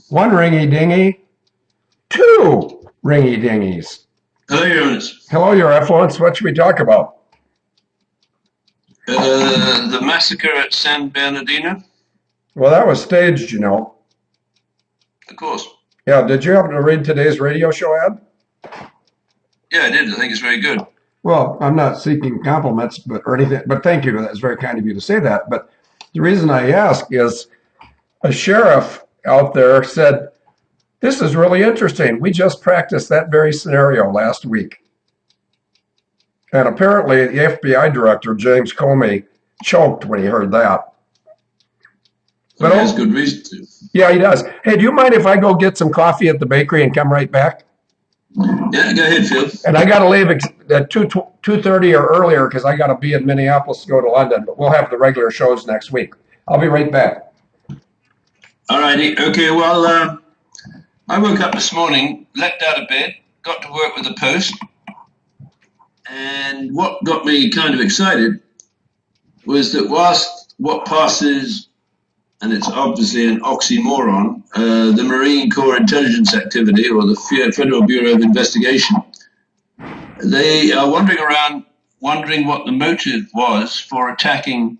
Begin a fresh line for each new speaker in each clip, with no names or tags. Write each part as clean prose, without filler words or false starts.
One ringy dingy, two ringy dingies.
Hello, Your Highness.
Hello, Your Effluence. What should we talk about?
The massacre at San Bernardino?
Well, that was staged, you know.
Of course.
Yeah, did you happen to read today's radio show ad?
Yeah, I did. I think it's very good.
Well, I'm not seeking compliments or anything, but thank you. That's very kind of you to say that. But the reason I ask is a sheriff out there said, "This is really interesting. We just practiced that very scenario last week." And apparently the FBI director, James Comey, choked when he heard that.
But he has good reason to.
Yeah, he does. Hey, do you mind if I go get some coffee at the bakery and come right back?
Yeah, go ahead, Phil.
And I got to leave at 2:30 or earlier because I got to be in Minneapolis to go to London, but we'll have the regular shows next week. I'll be right back.
All righty. Okay, well, I woke up this morning, leapt out of bed, got to work with the Post, and what got me kind of excited was that whilst what passes, and it's obviously an oxymoron, the Marine Corps intelligence activity or the Federal Bureau of Investigation, they are wandering around wondering what the motive was for attacking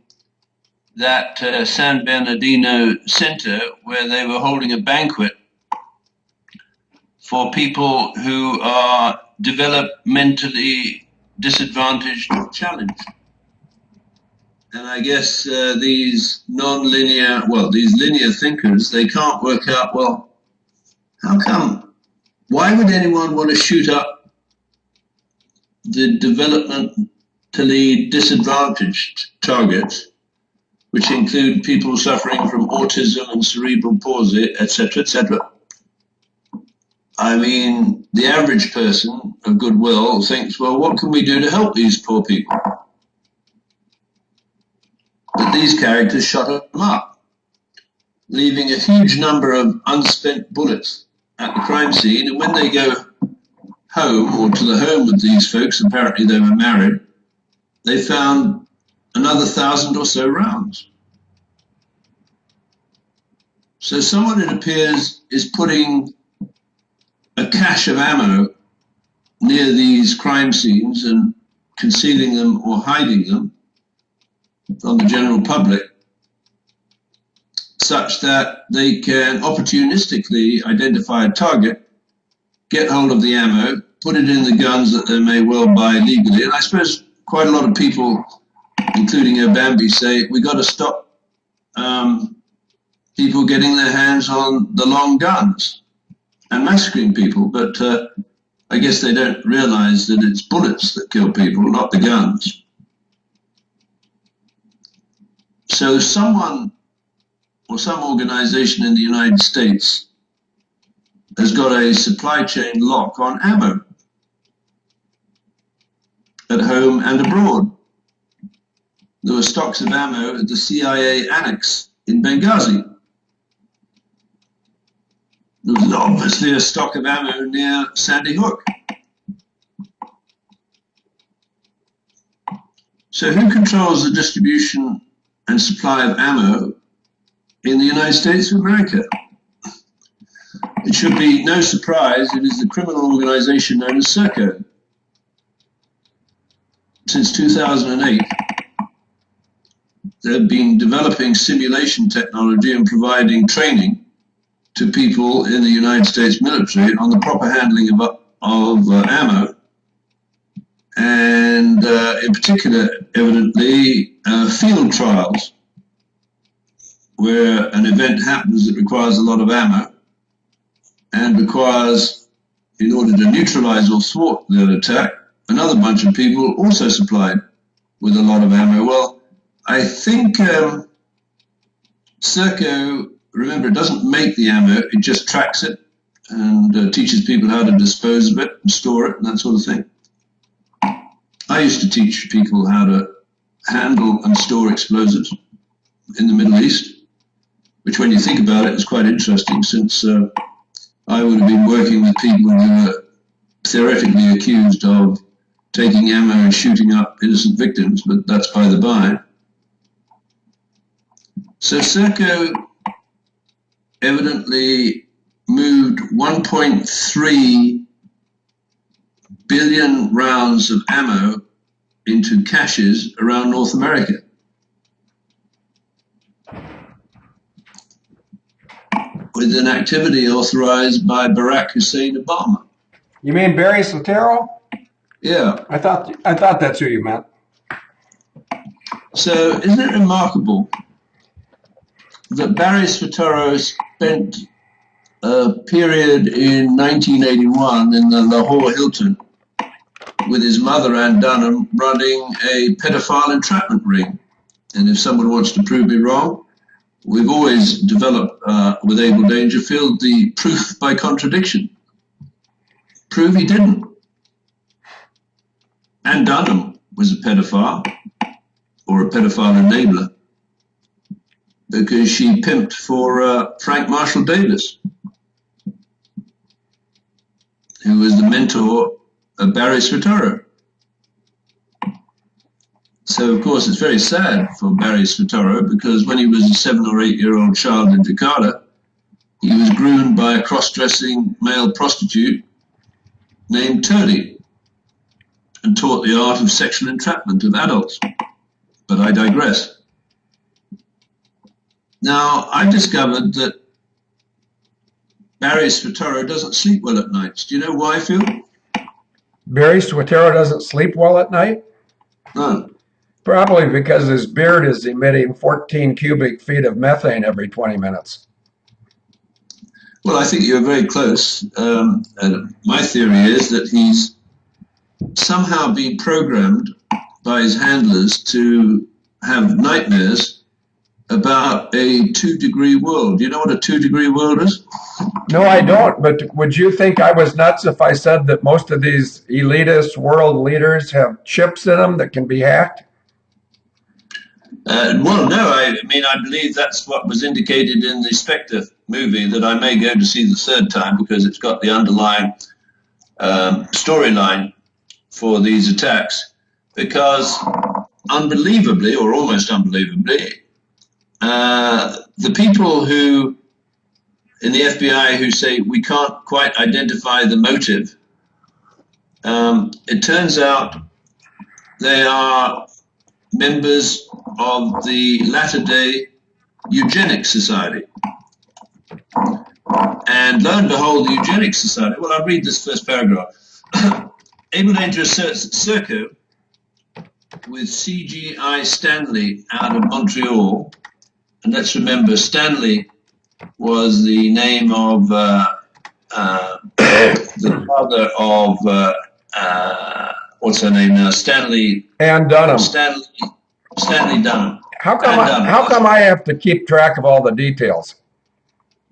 that San Bernardino center where they were holding a banquet for people who are developmentally disadvantaged or challenged. And I guess these linear thinkers, they can't work out, well, how come? Why would anyone want to shoot up the developmentally disadvantaged targets, which include people suffering from autism and cerebral palsy, etc., etc.? I mean, the average person of goodwill thinks, well, what can we do to help these poor people? But these characters shot them up, leaving a huge number of unspent bullets at the crime scene. And when they go home, or to the home of these folks, apparently they were married, they found another 1,000 or so rounds. So someone, it appears, is putting a cache of ammo near these crime scenes and concealing them or hiding them from the general public, such that they can opportunistically identify a target, get hold of the ammo, put it in the guns that they may well buy legally. And I suppose quite a lot of people, including Obamacare, say we got to stop people getting their hands on the long guns and massacring people. But I guess they don't realize that it's bullets that kill people, not the guns. So someone or some organization in the United States has got a supply chain lock on ammo at home and abroad. There were stocks of ammo at the CIA annex in Benghazi. There was obviously a stock of ammo near Sandy Hook. So who controls the distribution and supply of ammo in the United States of America? It should be no surprise it is the criminal organization known as Serco. Since 2008, they've been developing simulation technology and providing training to people in the United States military on the proper handling of ammo, and in particular, evidently, field trials, where an event happens that requires a lot of ammo and requires, in order to neutralize or thwart that attack, another bunch of people also supplied with a lot of ammo. Well, I think Serco, remember, it doesn't make the ammo, it just tracks it and teaches people how to dispose of it and store it and that sort of thing. I used to teach people how to handle and store explosives in the Middle East, which when you think about it is quite interesting, since I would have been working with people who were theoretically accused of taking ammo and shooting up innocent victims, but that's by the by. So Serco evidently moved 1.3 billion rounds of ammo into caches around North America. With an activity authorized by Barack Hussein Obama.
You mean Barry Soetoro?
Yeah.
I thought that's who you meant.
So isn't it remarkable that Barry Soetoro spent a period in 1981 in the Lahore Hilton with his mother, Ann Dunham, running a pedophile entrapment ring. And if someone wants to prove me wrong, we've always developed with Abel Dangerfield the proof by contradiction. Prove he didn't. Ann Dunham was a pedophile or a pedophile enabler because she pimped for Frank Marshall Davis, who was the mentor of Barry Soetoro. So, of course, it's very sad for Barry Soetoro because when he was a 7 or 8 year old child in Jakarta, he was groomed by a cross-dressing male prostitute named Turley and taught the art of sexual entrapment of adults. But I digress. Now, I discovered that Barry Soetoro doesn't sleep well at nights. Do you know why, Phil?
Barry Soetoro doesn't sleep well at night?
No.
Probably because his beard is emitting 14 cubic feet of methane every 20 minutes.
Well, I think you're very close. And my theory is that he's somehow been programmed by his handlers to have nightmares about a 2-degree world. Do you know what a 2-degree world is?
No, I don't. But would you think I was nuts if I said that most of these elitist world leaders have chips in them that can be hacked?
Well, no, I mean, I believe that's what was indicated in the Spectre movie that I may go to see the third time because it's got the underlying storyline for these attacks. Because unbelievably, or almost unbelievably, the people who in the FBI who say we can't quite identify the motive, it turns out they are members of the latter-day Eugenics Society. And lo and behold, the Eugenics Society, well, I'll read this first paragraph. Abel Danger asserts that Serco, with CGI Stanley out of Montreal, and let's remember, Stanley was the name of the father of, what's her name now? Stanley.
And Dunham.
Stanley Dunham.
How come I have to keep track of all the details?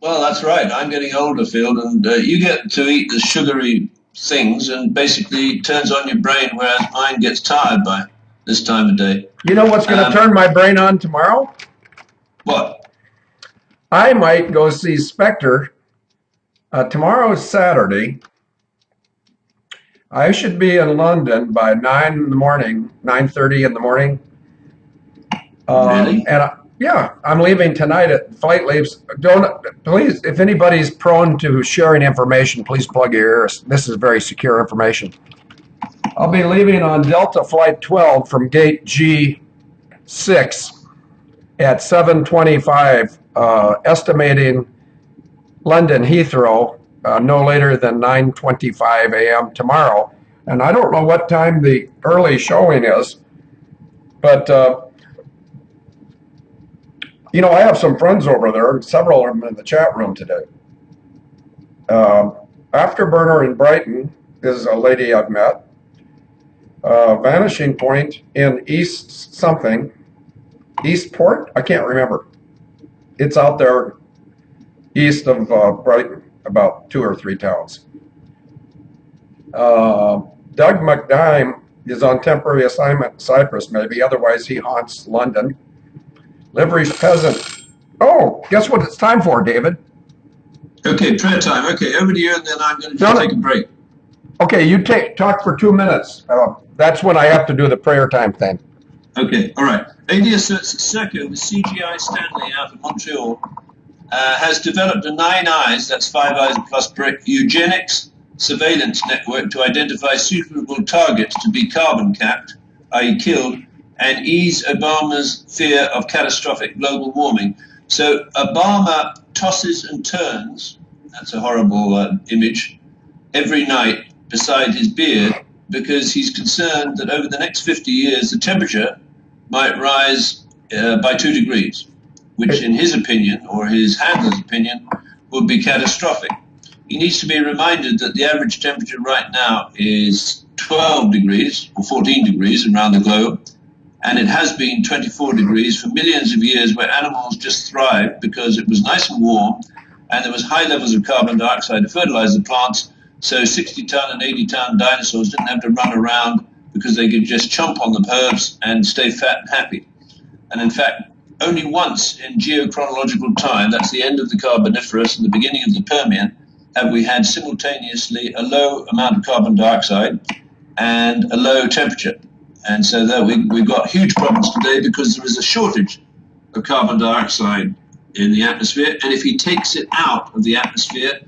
Well, that's right. I'm getting older, Phil, and you get to eat the sugary things and basically turns on your brain, whereas mine gets tired by this time of day.
You know what's going to turn my brain on tomorrow?
What?
I might go see Spectre. Tomorrow is Saturday. I should be in London by 9 in the morning, 9:30 in the morning.
Really?
And yeah, I'm leaving tonight at flight leaves. Please, if anybody's prone to sharing information, please plug your ears. This is very secure information. I'll be leaving on Delta Flight 12 from gate G6 at 7:25, estimating London Heathrow no later than 9:25 a.m. tomorrow. And I don't know what time the early showing is, but you know, I have some friends over there, several of them in the chat room today. Afterburner in Brighton is a lady I've met. Vanishing Point in East something, Eastport? I can't remember. It's out there east of Brighton, about 2 or 3 towns. Doug McDime is on temporary assignment in Cyprus, maybe. Otherwise, he haunts London. Livery's Peasant. Oh, guess what it's time for, David?
Okay, prayer time. Okay, over to you, and then I'm going to just take a break.
Okay, you talk for 2 minutes. That's when I have to do the prayer time thing.
Okay, all right. AD asserts that Serco, with CGI Stanley out of Montreal, has developed a 9 eyes, that's 5 eyes plus BRIC, eugenics surveillance network to identify suitable targets to be carbon capped, i.e. killed, and ease Obama's fear of catastrophic global warming. So Obama tosses and turns, that's a horrible image, every night beside his beard because he's concerned that over the next 50 years the temperature might rise by 2 degrees, which in his opinion, or his handler's opinion, would be catastrophic. He needs to be reminded that the average temperature right now is 12 degrees or 14 degrees around the globe, and it has been 24 degrees for millions of years, where animals just thrived because it was nice and warm and there was high levels of carbon dioxide to fertilize the plants. So 60-ton and 80-ton dinosaurs didn't have to run around because they could just chomp on the herbs and stay fat and happy. And in fact, only once in geochronological time, that's the end of the Carboniferous and the beginning of the Permian, have we had simultaneously a low amount of carbon dioxide and a low temperature. And so there we've got huge problems today because there is a shortage of carbon dioxide in the atmosphere. And if he takes it out of the atmosphere,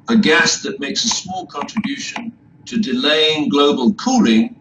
a gas that makes a small contribution to delaying global cooling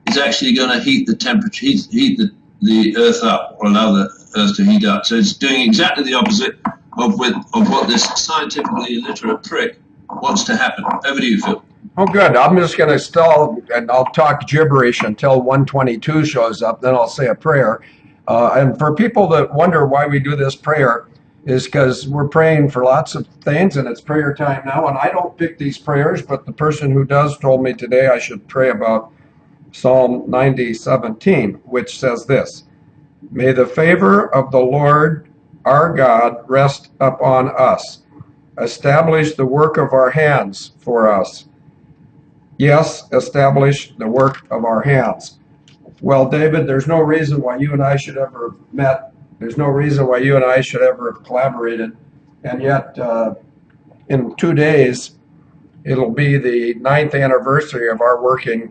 is actually going to heat the temperature, heat the Earth up, or allow the Earth to heat up. So it's doing exactly the opposite of what this scientifically illiterate prick wants to happen. Over to you, Phil.
Oh, good. I'm just going to stall, and I'll talk gibberish until 122 shows up. Then I'll say a prayer. And for people that wonder why we do this prayer, is because we're praying for lots of things, and it's prayer time now. And I don't pick these prayers, but the person who does told me today I should pray about Psalm 90:17, which says this: "May the favor of the Lord our God rest upon us. Establish the work of our hands for us." Yes, establish the work of our hands. Well, David, there's no reason why you and I should ever have met. There's no reason why you and I should ever have collaborated. And yet, in 2 days, it'll be the 9th anniversary of our working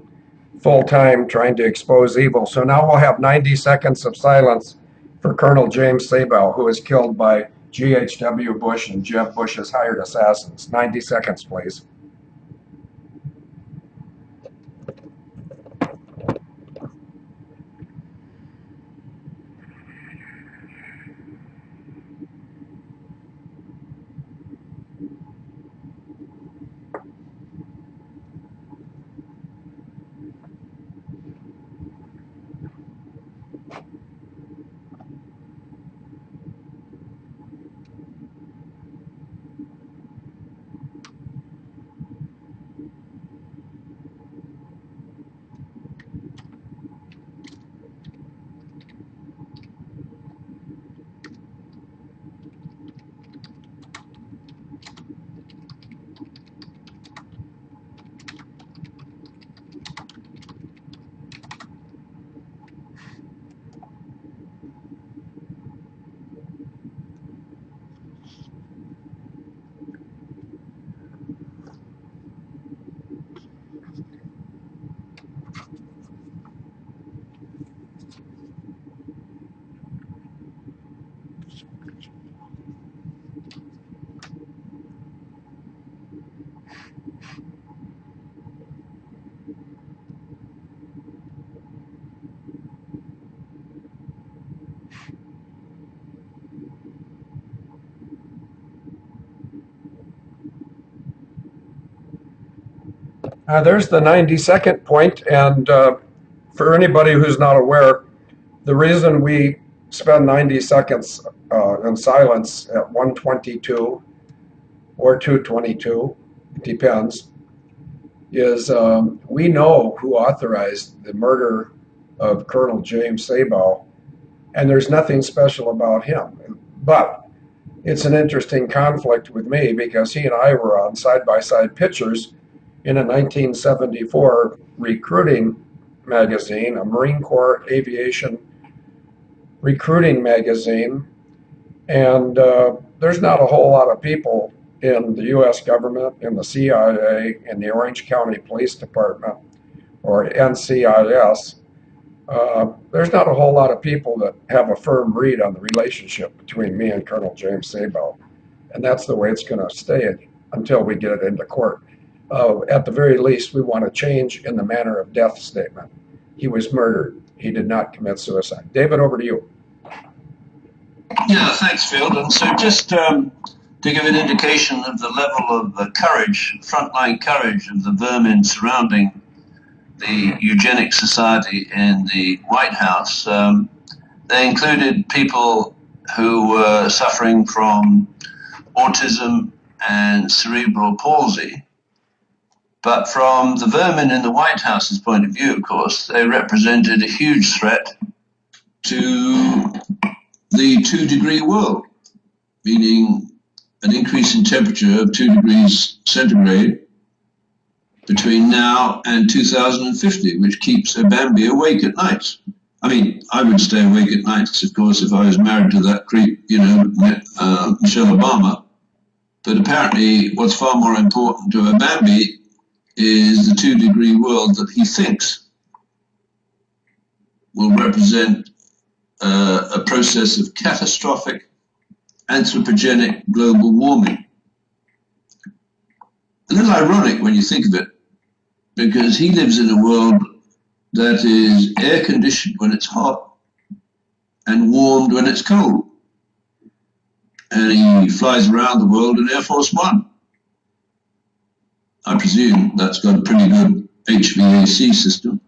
full-time trying to expose evil. So now we'll have 90 seconds of silence for Colonel James Abel, who was killed by G.H.W. Bush and Jeb Bush's hired assassins. 90 seconds, please. There's the 90-second point, and for anybody who's not aware, the reason we spend 90 seconds in silence at 122 or 222, it depends, is we know who authorized the murder of Colonel James Abel, and there's nothing special about him. But it's an interesting conflict with me because he and I were on side-by-side pictures in a 1974 recruiting magazine, a Marine Corps aviation recruiting magazine. And there's not a whole lot of people in the U.S. government, in the CIA, in the Orange County Police Department, or NCIS. There's not a whole lot of people that have a firm read on the relationship between me and Colonel James Abel. and that's the way it's going to stay until we get it into court. At the very least, we want a change in the manner of death statement. He was murdered. He did not commit suicide. David, over to you.
Yeah, thanks, Field. And so just to give an indication of the level of courage, frontline courage of the vermin surrounding the Eugenics Society in the White House, they included people who were suffering from autism and cerebral palsy. But from the vermin in the White House's point of view, of course, they represented a huge threat to the 2-degree world, meaning an increase in temperature of 2 degrees centigrade between now and 2050, which keeps a Bambi awake at night. I mean, I would stay awake at nights, of course, if I was married to that creep, Michelle Obama. But apparently, what's far more important to a Bambi is the 2-degree world that he thinks will represent a process of catastrophic anthropogenic global warming. A little ironic when you think of it, because he lives in a world that is air-conditioned when it's hot and warmed when it's cold. And he flies around the world in Air Force One. I presume that's got a pretty good HVAC system.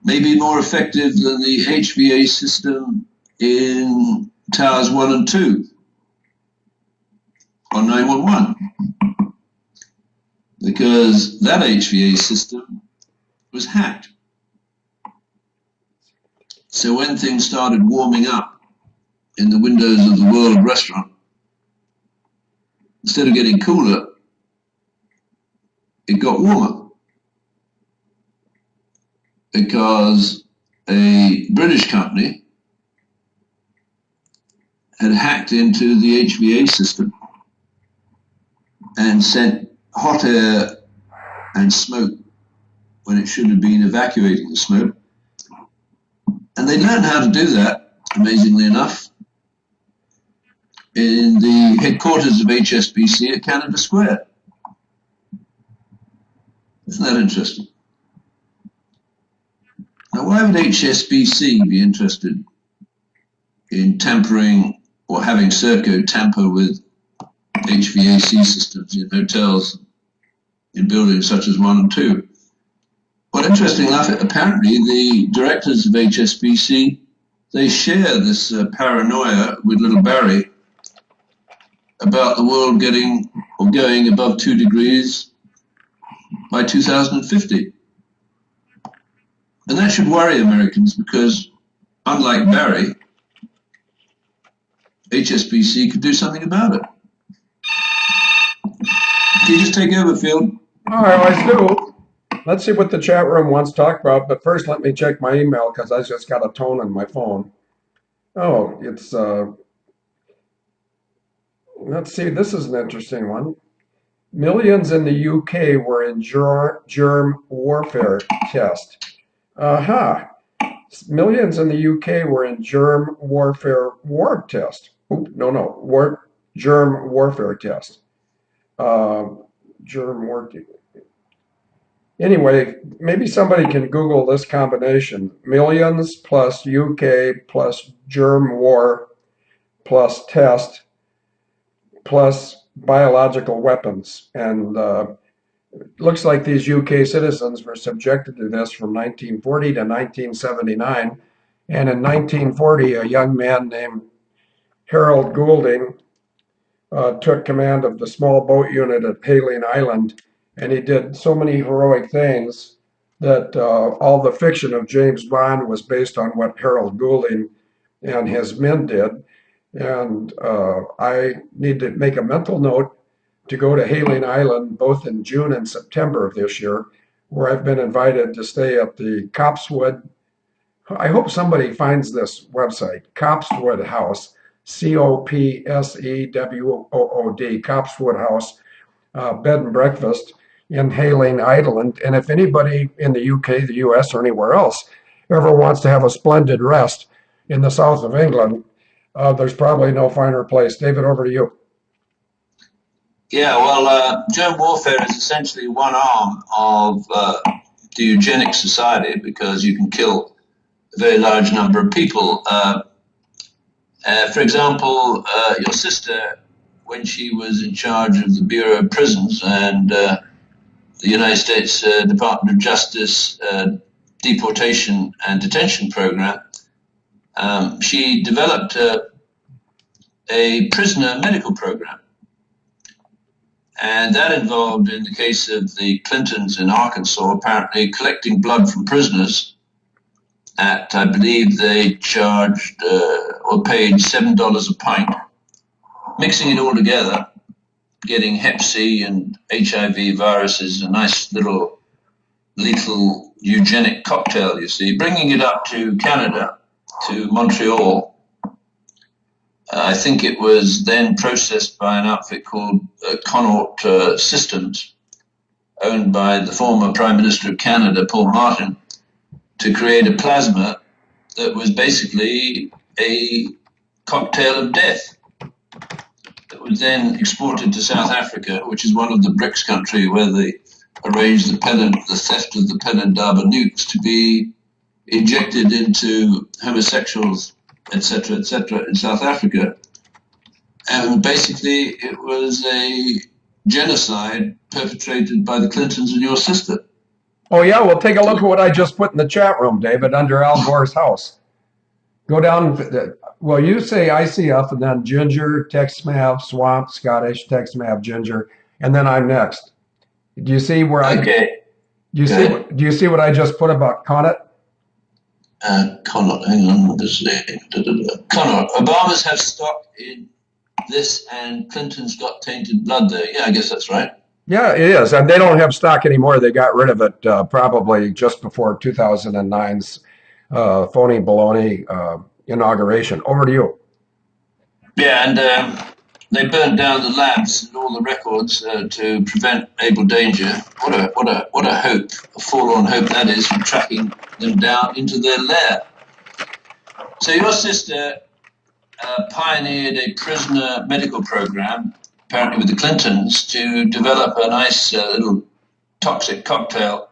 Maybe more effective than the HVAC system in Towers 1 and 2 on 911. Because that HVAC system was hacked. So when things started warming up in the windows of the World Restaurant, instead of getting cooler, it got warmer. Because a British company had hacked into the HVAC system and sent hot air and smoke when it should have been evacuating the smoke. And they learned how to do that, amazingly enough, in the headquarters of HSBC at Canada Square. Isn't that interesting? Now, why would HSBC be interested in tampering or having Serco tamper with HVAC systems in hotels in buildings such as 1 and 2? Well, interesting enough, apparently the directors of HSBC, they share this paranoia with little Barry about the world getting or going above 2 degrees by 2050. And that should worry Americans because, unlike Barry, HSBC could do something about it. Can you just take over, Field?
I always do. Let's see what the chat room wants to talk about, but first let me check my email because I just got a tone on my phone. Oh, it's, let's see, this is an interesting one. Millions in the UK were in germ warfare test. Millions in the UK were in germ warfare war test. Germ warfare test. Germ war. Anyway, maybe somebody can Google this combination. Millions plus UK plus germ war plus test plus biological weapons. And looks like these UK citizens were subjected to this from 1940 to 1979. And in 1940, a young man named Harold Goulding took command of the small boat unit at Hayling Island. And he did so many heroic things that all the fiction of James Bond was based on what Harold Goulding and his men did. And I need to make a mental note to go to Hayling Island both in June and September of this year, where I've been invited to stay at the Copsewood. I hope somebody finds this website, Copsewood House, Copsewood, Copsewood House, bed and breakfast in Hayling Island. And if anybody in the UK, the US, or anywhere else ever wants to have a splendid rest in the south of England, there's probably no finer place. David, over to you.
Yeah, well, germ warfare is essentially one arm of the eugenic society because you can kill a very large number of people. For example, your sister, when she was in charge of the Bureau of Prisons and the United States Department of Justice deportation and detention program, she developed a prisoner medical program. And that involved, in the case of the Clintons in Arkansas, apparently collecting blood from prisoners at, I believe they charged or paid $7 a pint, mixing it all together, getting Hep C and HIV viruses, a nice little lethal eugenic cocktail, you see, bringing it up to Canada, to Montreal. I think it was then processed by an outfit called Connaught Systems, owned by the former Prime Minister of Canada, Paul Martin, to create a plasma that was basically a cocktail of death that was then exported to South Africa, which is one of the BRICS countries where they arranged the theft of the Pelindaba nukes to be injected into homosexuals, etc., in South Africa. And basically, it was a genocide perpetrated by the Clintons and your sister.
Oh, yeah, well, take a look at what I just put in the chat room, David, under Al Gore's house. Go down, well, you say ICF and then ginger, Tex-Mav, swamp, Scottish, Tex-Mav, ginger, and then I'm next. Do you see where
Okay.
Do you see what I just put about Connaught?
Connaught, hang on, Connaught. Obamas have stock in this and Clinton's got tainted blood there. Yeah, I guess that's right.
Yeah, it is. And they don't have stock anymore. They got rid of it probably just before 2009's phony baloney inauguration. Over to you.
Yeah, and they burnt down the labs and all the records to prevent Abel danger. What a hope, a forlorn hope that is from tracking them down into their lair. So your sister pioneered a prisoner medical program, apparently with the Clintons, to develop a nice little toxic cocktail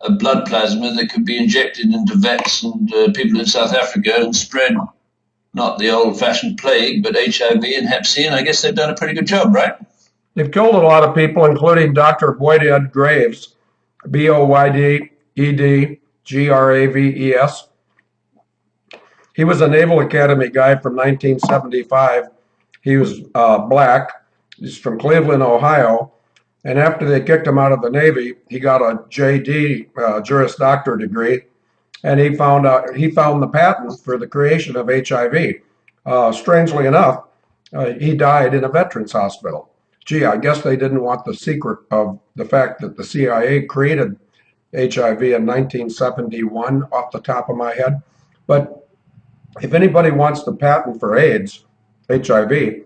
of blood plasma that could be injected into vets and people in South Africa and spread not the old-fashioned plague, but HIV and Hep C, and I guess they've done a pretty good job, right?
They've killed a lot of people, including Dr. Boyd Ed Graves, Boydedgraves. He was a Naval Academy guy from 1975. He was black. He's from Cleveland, Ohio. And after they kicked him out of the Navy, he got a JD, Juris Doctor degree, and he found the patent for the creation of HIV. Strangely enough, he died in a veterans hospital. Gee, I guess they didn't want the secret of the fact that the CIA created HIV in 1971 off the top of my head. But if anybody wants the patent for AIDS, HIV,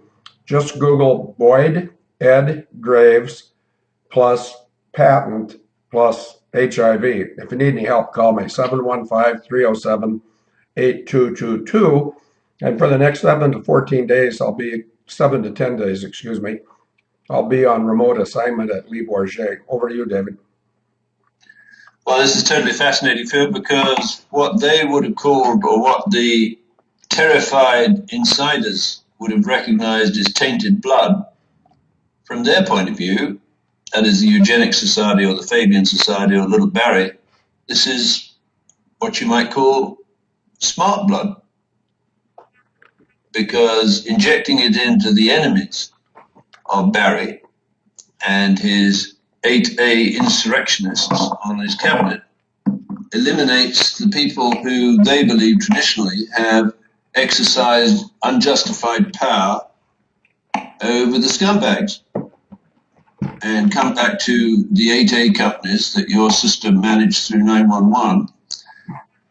just Google Boyd Ed Graves plus patent plus HIV. If you need any help, call me 715-307-8222. And for the next 7 to 10 days, I'll be on remote assignment at Lee Bourget. Over to you, David.
Well, this is totally fascinating, Phil, because what they would have called, or what the terrified insiders would have recognized as tainted blood, from their point of view, that is the Eugenics Society or the Fabian Society or Little Barry, this is what you might call smart blood, because injecting it into the enemies of Barry and his 8A insurrectionists on his cabinet eliminates the people who they believe traditionally have exercised unjustified power over the scumbags. And come back to the 8A companies that your sister managed through 911.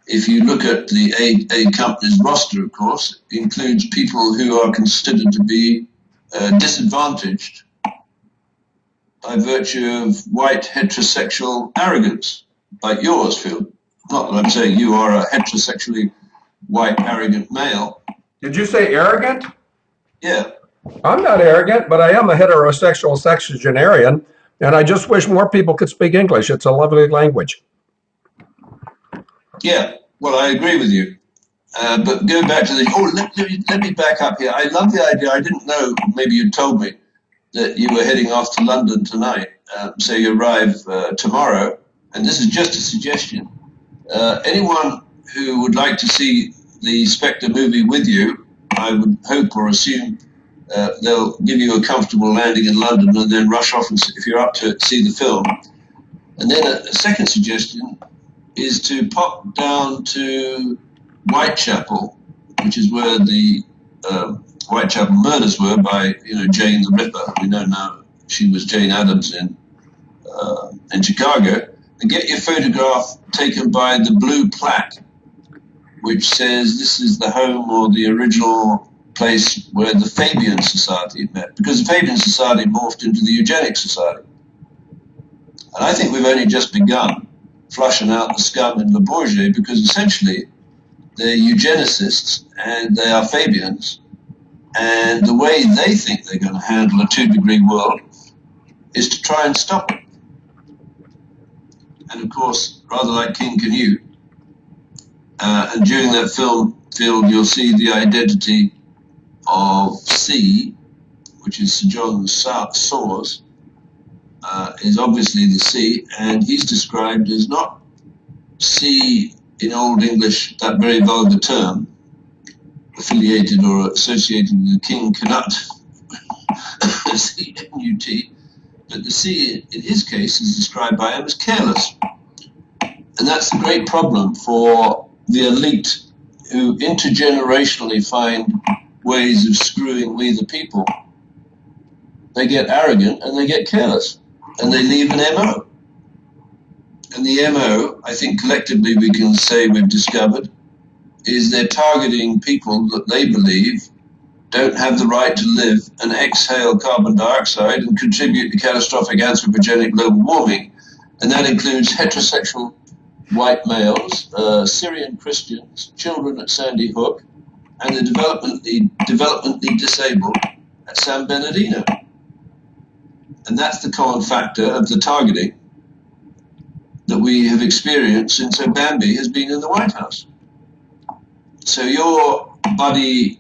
If you look at the 8A companies roster, of course, it includes people who are considered to be disadvantaged by virtue of white heterosexual arrogance, like yours, Phil. Not that I'm saying you are a heterosexually white arrogant male.
Did you say arrogant?
Yeah.
I'm not arrogant, but I am a heterosexual sexagenarian, and I just wish more people could speak English. It's a lovely language.
Yeah, well, I agree with you. But go back to the. Oh, let me back up here. I love the idea. I didn't know, maybe you told me, that you were heading off to London tonight. So you arrive tomorrow. And this is just a suggestion. Anyone who would like to see the Spectre movie with you, I would hope or assume they'll give you a comfortable landing in London and then rush off, and if you're up to it, see the film. And then a second suggestion is to pop down to Whitechapel, which is where the Whitechapel murders were by Jane the Ripper. We know now she was Jane Addams in Chicago, and get your photograph taken by the blue plaque, which says this is the home or the original place where the Fabian Society met, because the Fabian Society morphed into the Eugenics Society. And I think we've only just begun flushing out the scum in Le Bourget, because essentially they're eugenicists and they are Fabians, and the way they think they're going to handle a 2-degree world is to try and stop it. And of course, rather like King Canute, and during that film field you'll see the identity of C, which is Sir John Sawers, is obviously the C, and he's described as not C in Old English, that very vulgar term, affiliated or associated with King Canute, C-N-U-T, but the C in his case is described by him as careless. And that's the great problem for the elite, who intergenerationally find ways of screwing we the people. They get arrogant and they get careless, and they leave an MO. And the MO, I think collectively we can say we've discovered, is they're targeting people that they believe don't have the right to live and exhale carbon dioxide and contribute to catastrophic anthropogenic global warming. And that includes heterosexual white males, Syrian Christians, children at Sandy Hook, and the developmentally disabled at San Bernardino. And that's the common factor of the targeting that we have experienced since Obambi has been in the White House. So your buddy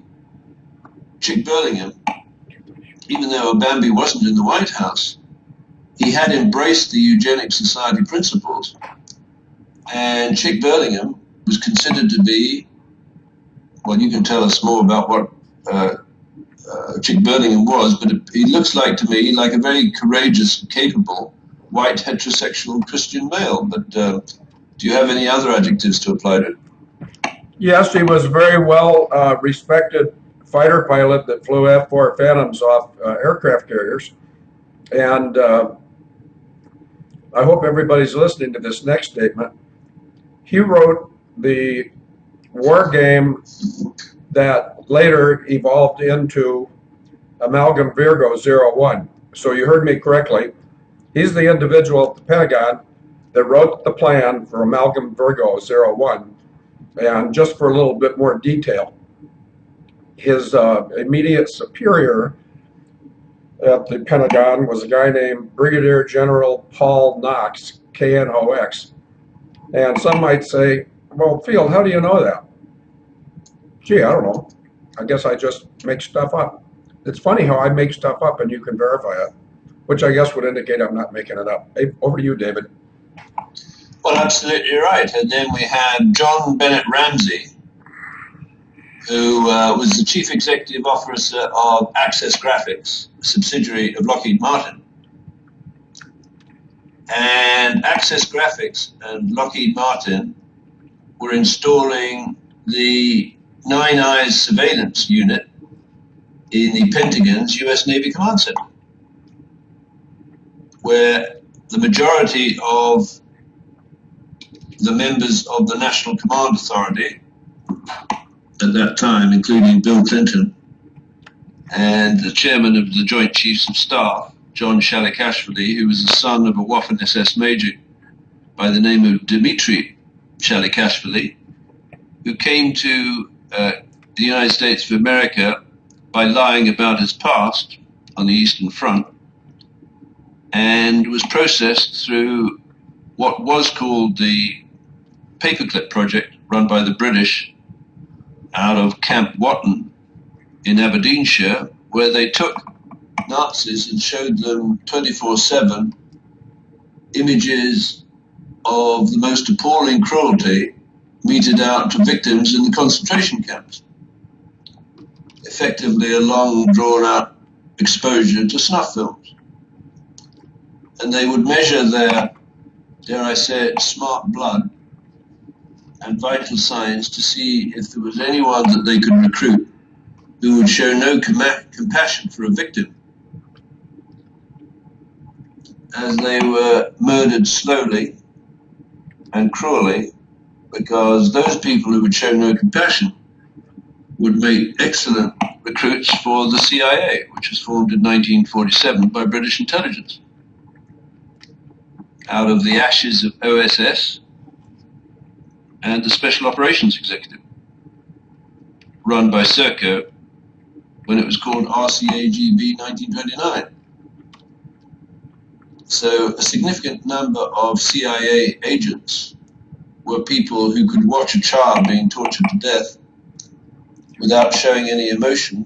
Chick Burlingham, even though Obambi wasn't in the White House, he had embraced the Eugenics Society principles, and Chick Burlingham was considered to be, well, you can tell us more about what Chick Burlingham was, but he looks like to me like a very courageous, capable, white, heterosexual Christian male. But do you have any other adjectives to apply to it?
Yes, he was a very well respected fighter pilot that flew F-4 Phantoms off aircraft carriers. And I hope everybody's listening to this next statement. He wrote the war game that later evolved into Amalgam Virgo 01. So you heard me correctly. He's the individual at the Pentagon that wrote the plan for Amalgam Virgo 01. And just for a little bit more detail, his immediate superior at the Pentagon was a guy named Brigadier General Paul Knox, K-N-O-X. And some might say, well, Field, how do you know that? Gee, I don't know. I guess I just make stuff up. It's funny how I make stuff up and you can verify it, which I guess would indicate I'm not making it up. Hey, over to you, David.
Well, absolutely right. And then we had John Bennett Ramsey, who was the chief executive officer of Access Graphics, a subsidiary of Lockheed Martin. And Access Graphics and Lockheed Martin were installing the Nine Eyes surveillance unit in the Pentagon's US Navy Command Center, where the majority of the members of the National Command Authority at that time, including Bill Clinton and the chairman of the Joint Chiefs of Staff, John Shalikashvili, who was the son of a Waffen SS major by the name of Dmitry Shalikashvili, who came to the United States of America by lying about his past on the Eastern Front, and was processed through what was called the Paperclip Project, run by the British out of Camp Watton in Aberdeenshire, where they took Nazis and showed them 24/7 images of the most appalling cruelty meted out to victims in the concentration camps. Effectively a long, drawn-out exposure to snuff films. And they would measure their, dare I say it, smart blood and vital signs to see if there was anyone that they could recruit who would show no compassion for a victim, as they were murdered slowly and cruelly, because those people who would show no compassion would make excellent recruits for the CIA, which was formed in 1947 by British intelligence. Out of the ashes of OSS and the Special Operations Executive, run by Serco when it was called RCAGB 1929. So a significant number of CIA agents were people who could watch a child being tortured to death without showing any emotion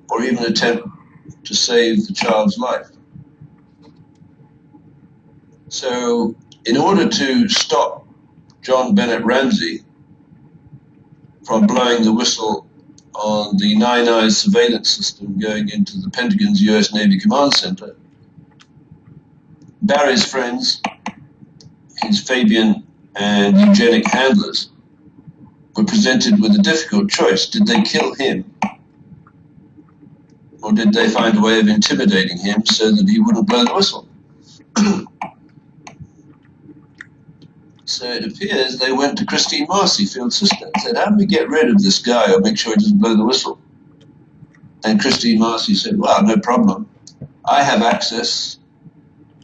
or even attempt to save the child's life. So in order to stop John Bennett Ramsey from blowing the whistle on the Nine Eyes surveillance system going into the Pentagon's US Navy Command Center, Barry's friends, his Fabian and eugenic handlers, were presented with a difficult choice. Did they kill him, or did they find a way of intimidating him so that he wouldn't blow the whistle? So it appears they went to Christine Marcy, Field's sister, and said, how do we get rid of this guy or make sure he doesn't blow the whistle? And Christine Marcy said, well, no problem. I have access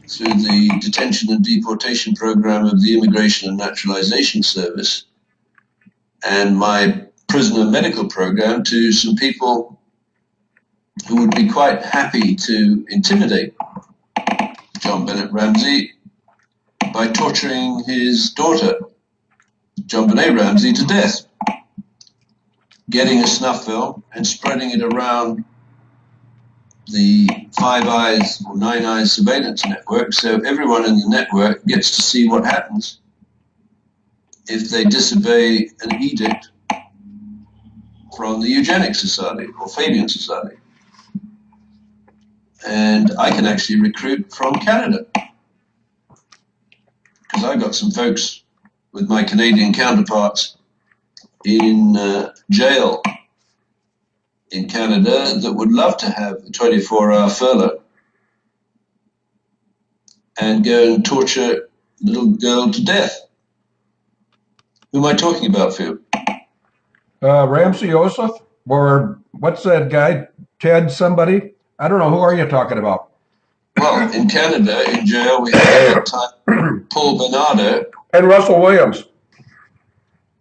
through the detention and deportation program of the Immigration and Naturalization Service and my prisoner medical program to some people who would be quite happy to intimidate John Bennett Ramsey by torturing his daughter, John Benet Ramsey, to death, getting a snuff film and spreading it around the Five Eyes or Nine Eyes surveillance network, so everyone in the network gets to see what happens if they disobey an edict from the Eugenics Society or Fabian Society. And I can actually recruit from Canada, because I got some folks with my Canadian counterparts in jail in Canada that would love to have a 24-hour furlough and go and torture a little girl to death. Who am I talking about, Phil?
Ramsey Joseph, or what's that guy? Ted somebody? I don't know. Who are you talking about?
Well, in Canada, in jail, we had at that time Paul Bernardo.
And Russell Williams.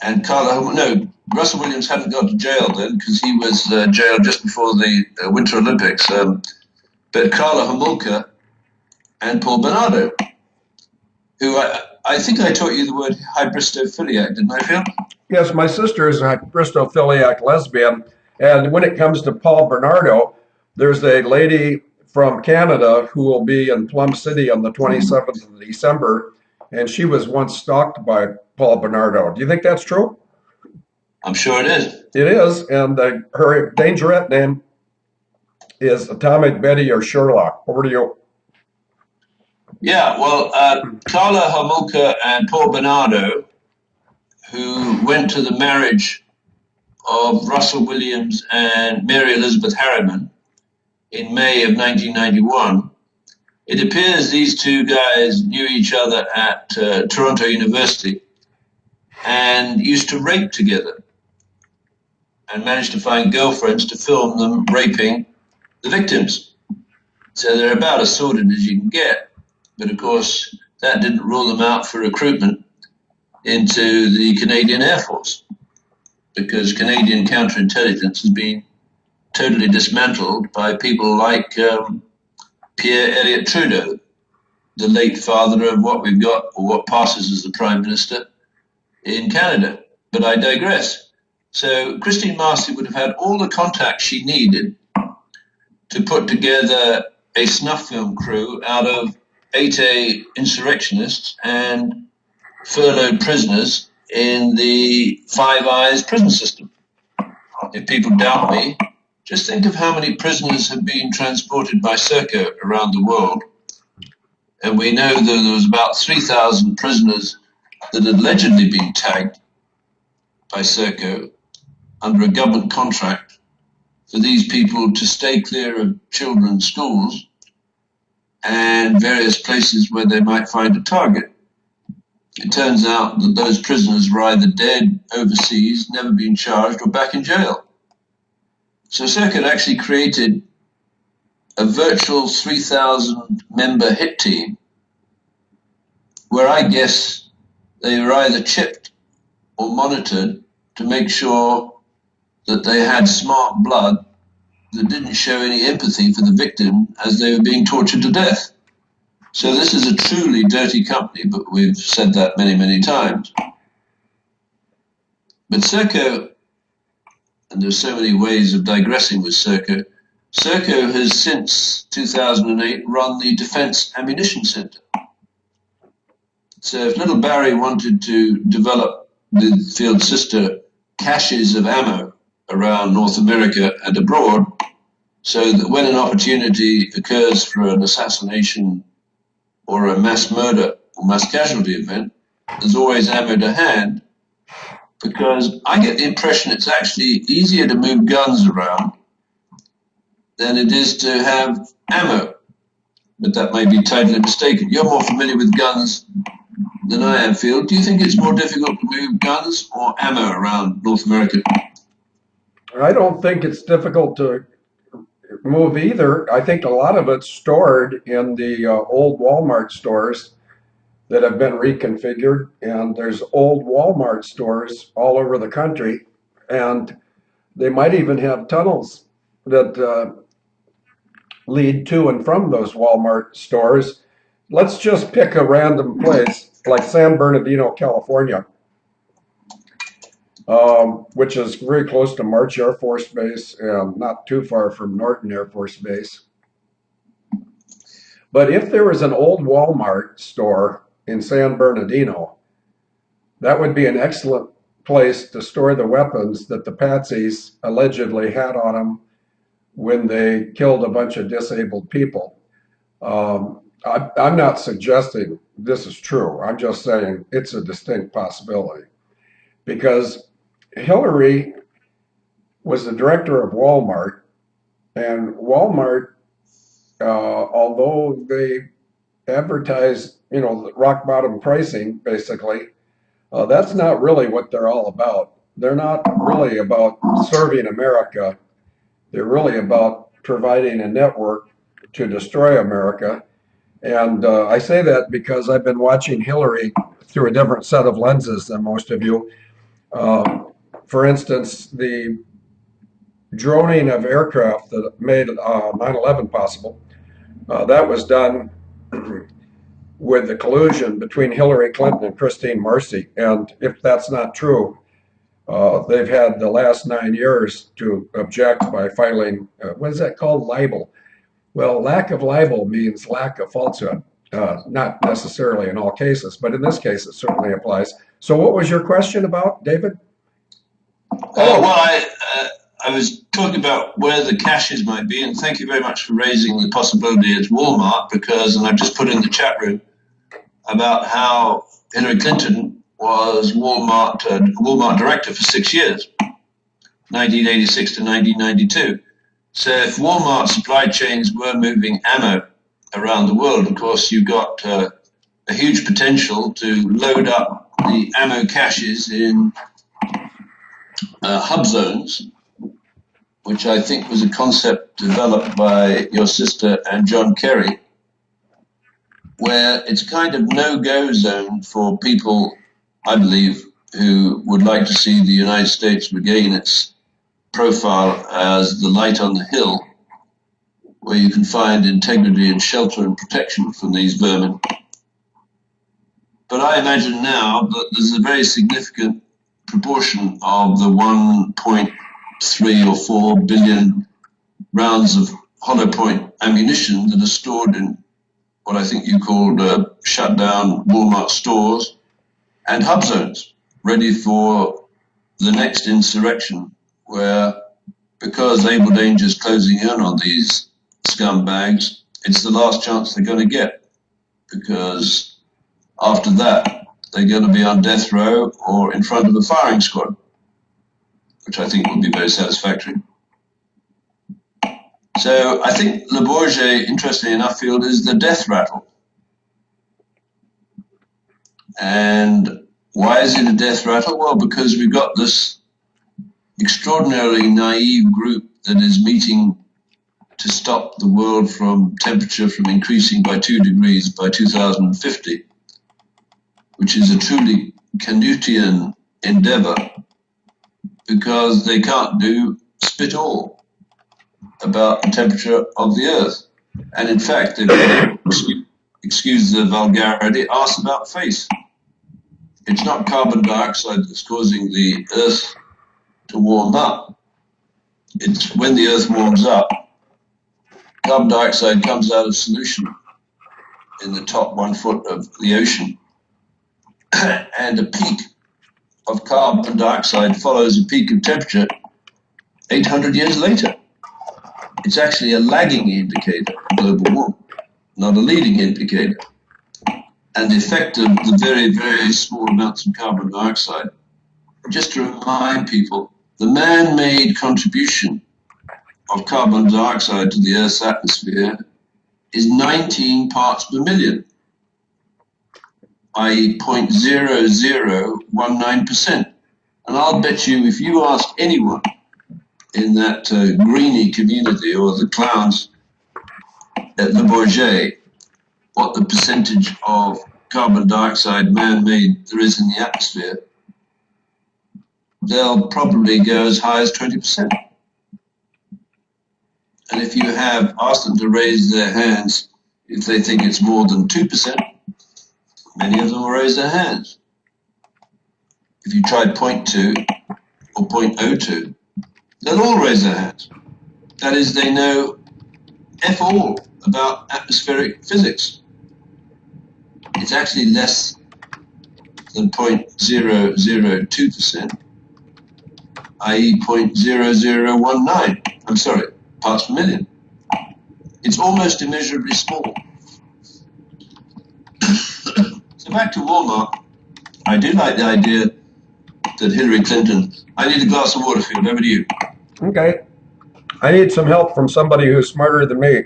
And Carla, no, Russell Williams hadn't gone to jail then because he was jailed just before the Winter Olympics. But Carla Homolka and Paul Bernardo, who I think I taught you the word hybristophiliac, didn't I, Phil?
Yes, my sister is a hybristophiliac lesbian. And when it comes to Paul Bernardo, there's a lady from Canada who will be in Plum City on the 27th of December. And she was once stalked by Paul Bernardo. Do you think that's true?
I'm sure it is.
It is. And her dangerette name is Atomic Betty or Sherlock. Over to you.
Yeah, well, Carla Homolka and Paul Bernardo, who went to the marriage of Russell Williams and Mary Elizabeth Harriman in May of 1991, it appears these two guys knew each other at Toronto University and used to rape together and managed to find girlfriends to film them raping the victims. So they're about as sordid as you can get. But of course, that didn't rule them out for recruitment into the Canadian Air Force, because Canadian counterintelligence has been totally dismantled by people like Pierre Elliott Trudeau, the late father of what we've got, or what passes as the Prime Minister in Canada. But I digress. So Christine Marcy would have had all the contacts she needed to put together a snuff film crew out of 8A insurrectionists and furloughed prisoners in the Five Eyes prison system. If people doubt me, just think of how many prisoners have been transported by Serco around the world. And we know that there was about 3,000 prisoners that had allegedly been tagged by Serco under a government contract for these people to stay clear of children's schools and various places where they might find a target. It turns out that those prisoners were either dead overseas, never been charged, or back in jail. So Serco had actually created a virtual 3,000 member hit team where I guess they were either chipped or monitored to make sure that they had smart blood that didn't show any empathy for the victim as they were being tortured to death. So this is a truly dirty company, but we've said that many, many times. But Serco, and there's so many ways of digressing with Serco, Serco has since 2008 run the Defense Ammunition Center. So if little Barry wanted to develop the field sister caches of ammo around North America and abroad, so that when an opportunity occurs for an assassination or a mass murder or mass casualty event, there's always ammo to hand, because I get the impression it's actually easier to move guns around than it is to have ammo. But that may be totally mistaken. You're more familiar with guns than I am, Phil. Do you think it's more difficult to move guns or ammo around North America?
I don't think it's difficult to move either. I think a lot of it's stored in the old Walmart stores that have been reconfigured, and there's old Walmart stores all over the country, and they might even have tunnels that lead to and from those Walmart stores. Let's just pick a random place like San Bernardino, California, which is very close to March Air Force Base and not too far from Norton Air Force Base. But if there was an old Walmart store in San Bernardino, that would be an excellent place to store the weapons that the Patsies allegedly had on them when they killed a bunch of disabled people. I'm not suggesting this is true. I'm just saying it's a distinct possibility, because Hillary was the director of Walmart, and Walmart, although they advertise, rock bottom pricing, basically, that's not really what they're all about. They're not really about serving America. They're really about providing a network to destroy America. And I say that because I've been watching Hillary through a different set of lenses than most of you. For instance, the droning of aircraft that made 9/11 possible, that was done with the collusion between Hillary Clinton and Christine Marcy. And if that's not true, they've had the last 9 years to object by filing, what is that called? Libel. Well, lack of libel means lack of falsehood. Not necessarily in all cases, but in this case, it certainly applies. So what was your question about, David?
I was talking about where the caches might be, and thank you very much for raising the possibility it's Walmart, and I've just put in the chat room about how Hillary Clinton was Walmart director for 6 years, 1986 to 1992. So if Walmart supply chains were moving ammo around the world, of course, you've got a huge potential to load up the ammo caches in HUBZones, which I think was a concept developed by your sister and John Kerry, where it's kind of no-go zone for people, I believe, who would like to see the United States regain its profile as the light on the hill, where you can find integrity and shelter and protection from these vermin. But I imagine now that there's a very significant proportion of the 1.3 or 4 billion rounds of hollow point ammunition that are stored in what I think you called shut down Walmart stores and HUBZones, ready for the next insurrection, where, because Abel Danger's closing in on these scumbags, it's the last chance they're going to get, because after that, they're going to be on death row or in front of a firing squad, which I think will be very satisfactory. So I think Le Bourget, interestingly enough, field is the death rattle. And why is it a death rattle? Well, because we've got this extraordinarily naive group that is meeting to stop the world from temperature from increasing by 2 degrees by 2050, which is a truly Canutian endeavor, because they can't do spit all about the temperature of the Earth. And in fact, they've got to, excuse the vulgarity, arse about face. It's not carbon dioxide that's causing the Earth to warm up. It's when the Earth warms up, carbon dioxide comes out of solution in the top 1 foot of the ocean, and a peak of carbon dioxide follows a peak of temperature 800 years later. It's actually a lagging indicator of global warming, not a leading indicator. And the effect of the very, very small amounts of carbon dioxide, just to remind people, the man-made contribution of carbon dioxide to the Earth's atmosphere is 19 parts per million, i.e. 0.0019%. And I'll bet you, if you ask anyone in that greenie community or the clowns at Le Bourget what the percentage of carbon dioxide man-made there is in the atmosphere, they'll probably go as high as 20%. And if you have asked them to raise their hands if they think it's more than 2%, many of them will raise their hands. If you tried 0.2 or 0.02, they'll all raise their hands. That is, they know F all about atmospheric physics. It's actually less than 0.002%, i.e. 0.0019, I'm sorry, parts per million. It's almost immeasurably small. So back to Walmart, I do like the idea that Hillary Clinton, I need a glass of water, Phil, over to you.
Okay. I need some help from somebody who's smarter than me.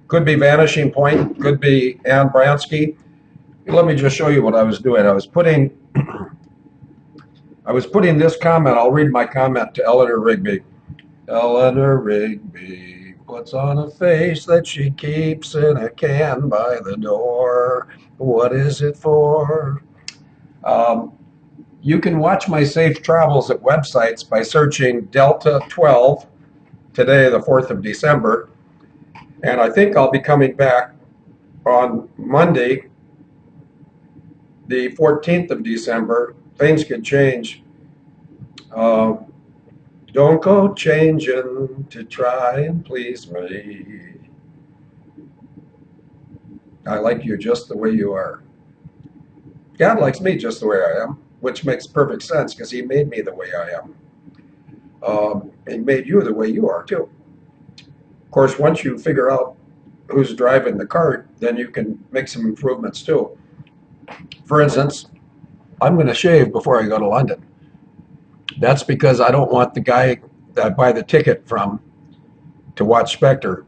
Could be Vanishing Point, could be Anne Bransky. Let me just show you what I was doing. I was putting this comment. I'll read my comment to Eleanor Rigby. Eleanor Rigby puts on a face that she keeps in a can by the door. What is it for? You can watch my safe travels at websites by searching Delta 12, today, the 4th of December. And I think I'll be coming back on Monday, the 14th of December. Things could change. Don't go changing to try and please me. I like you just the way you are. God likes me just the way I am, which makes perfect sense because he made me the way I am. He made you the way you are too. Of course, once you figure out who's driving the cart, then you can make some improvements too. For instance, I'm going to shave before I go to London. That's because I don't want the guy that I buy the ticket from to watch Spectre,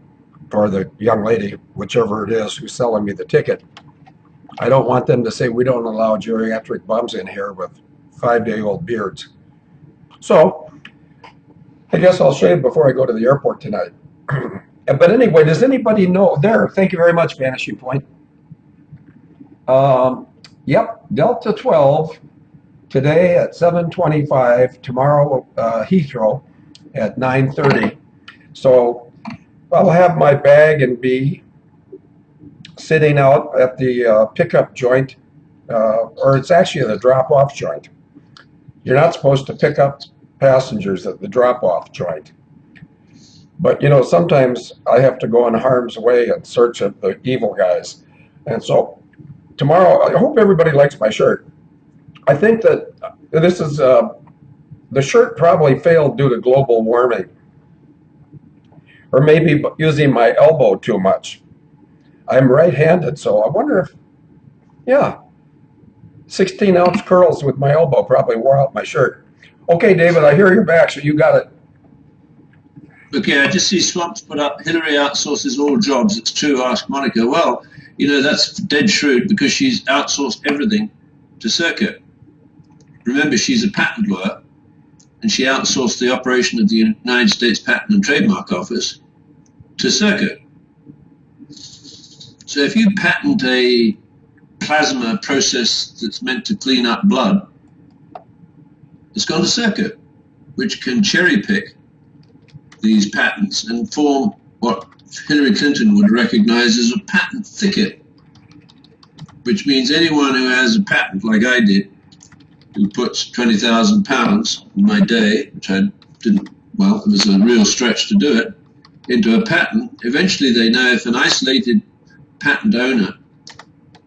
or the young lady, whichever it is, who's selling me the ticket. I don't want them to say we don't allow geriatric bums in here with 5-day-old beards. So I guess I'll shave before I go to the airport tonight. But anyway, does anybody know? There, thank you very much, Vanishing Point. Yep, Delta 12 today at 7:25. Tomorrow, Heathrow. at 9:30. So I'll have my bag and be sitting out at the pickup joint, or it's actually the drop-off joint. You're not supposed to pick up passengers at the drop-off joint. But, you know, sometimes I have to go in harm's way in search of the evil guys. And so tomorrow, I hope everybody likes my shirt. I think that this is, the shirt probably failed due to global warming, or maybe using my elbow too much. I'm right-handed, so I wonder if, yeah, 16-ounce curls with my elbow probably wore out my shirt. Okay, David, I hear you're back, so you got it.
Okay, I just see Swamps put up, Hillary outsources all jobs. It's true, ask Monica. Well, you know, that's dead shrewd because she's outsourced everything to Serco. Remember, she's a patent lawyer, and she outsourced the operation of the United States Patent and Trademark Office to Serco. So if you patent a plasma process that's meant to clean up blood, it's gone to Serco, which can cherry pick these patents and form what Hillary Clinton would recognize as a patent thicket, which means anyone who has a patent like I did, who puts £20,000 in my day, which I didn't, well, it was a real stretch to do it, into a patent, eventually they know if an isolated patent owner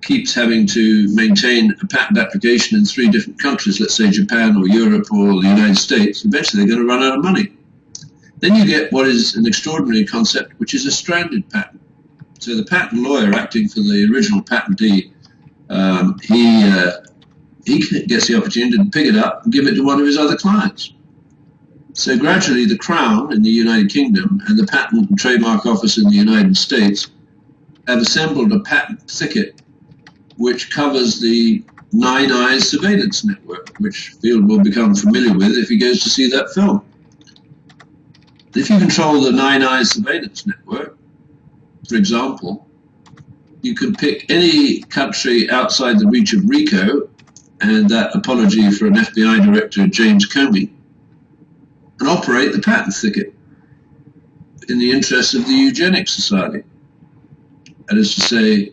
keeps having to maintain a patent application in 3 different countries, let's say Japan or Europe or the United States, eventually they're going to run out of money. Then you get what is an extraordinary concept, which is a stranded patent. So the patent lawyer acting for the original patentee, he gets the opportunity to pick it up and give it to one of his other clients. So gradually the Crown in the United Kingdom and the Patent and Trademark Office in the United States have assembled a patent thicket which covers the Nine Eyes surveillance network, which Field will become familiar with if he goes to see that film. If you control the Nine Eyes surveillance network, for example, you can pick any country outside the reach of RICO and that apology for an FBI director, James Comey, and operate the patent thicket in the interests of the Eugenics Society. That is to say,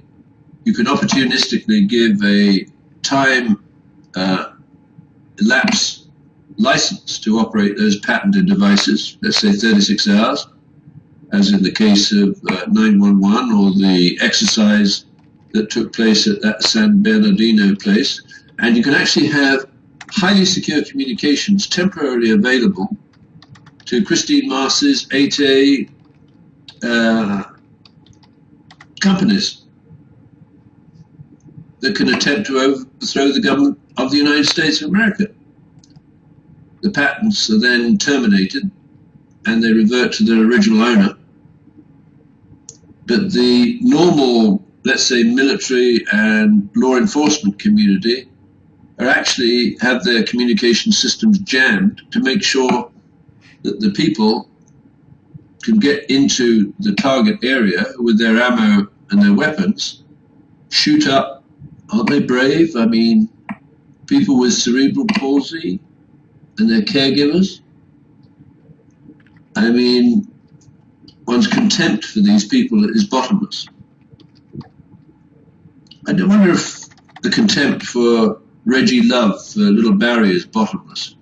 you can opportunistically give a time elapse license to operate those patented devices, let's say 36 hours, as in the case of 911 or the exercise that took place at that San Bernardino place. And you can actually have highly secure communications temporarily available to Christine Mars's 8A companies that can attempt to overthrow the government of the United States of America. The patents are then terminated and they revert to their original owner. But the normal, let's say, military and law enforcement community are actually have their communication systems jammed to make sure that the people can get into the target area with their ammo and their weapons, shoot up. Aren't they brave? I mean, people with cerebral palsy and their caregivers. I mean, one's contempt for these people is bottomless. I wonder if the contempt for Reggie Love for Little Barry is bottomless.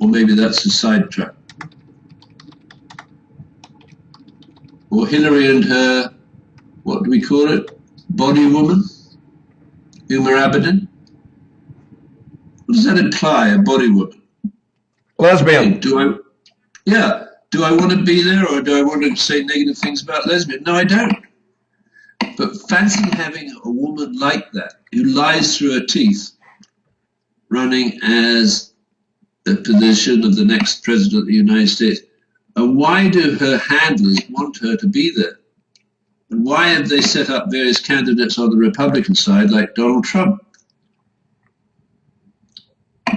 Or maybe that's a sidetrack. Or Hillary and her, what do we call it? Body woman? Umar Abedin? What does that imply, a body woman?
Lesbian.
Do I want to be there, or do I want to say negative things about lesbian? No, I don't. But fancy having a woman like that, who lies through her teeth, running as the position of the next president of the United States. And why do her handlers want her to be there? And why have they set up various candidates on the Republican side like Donald Trump?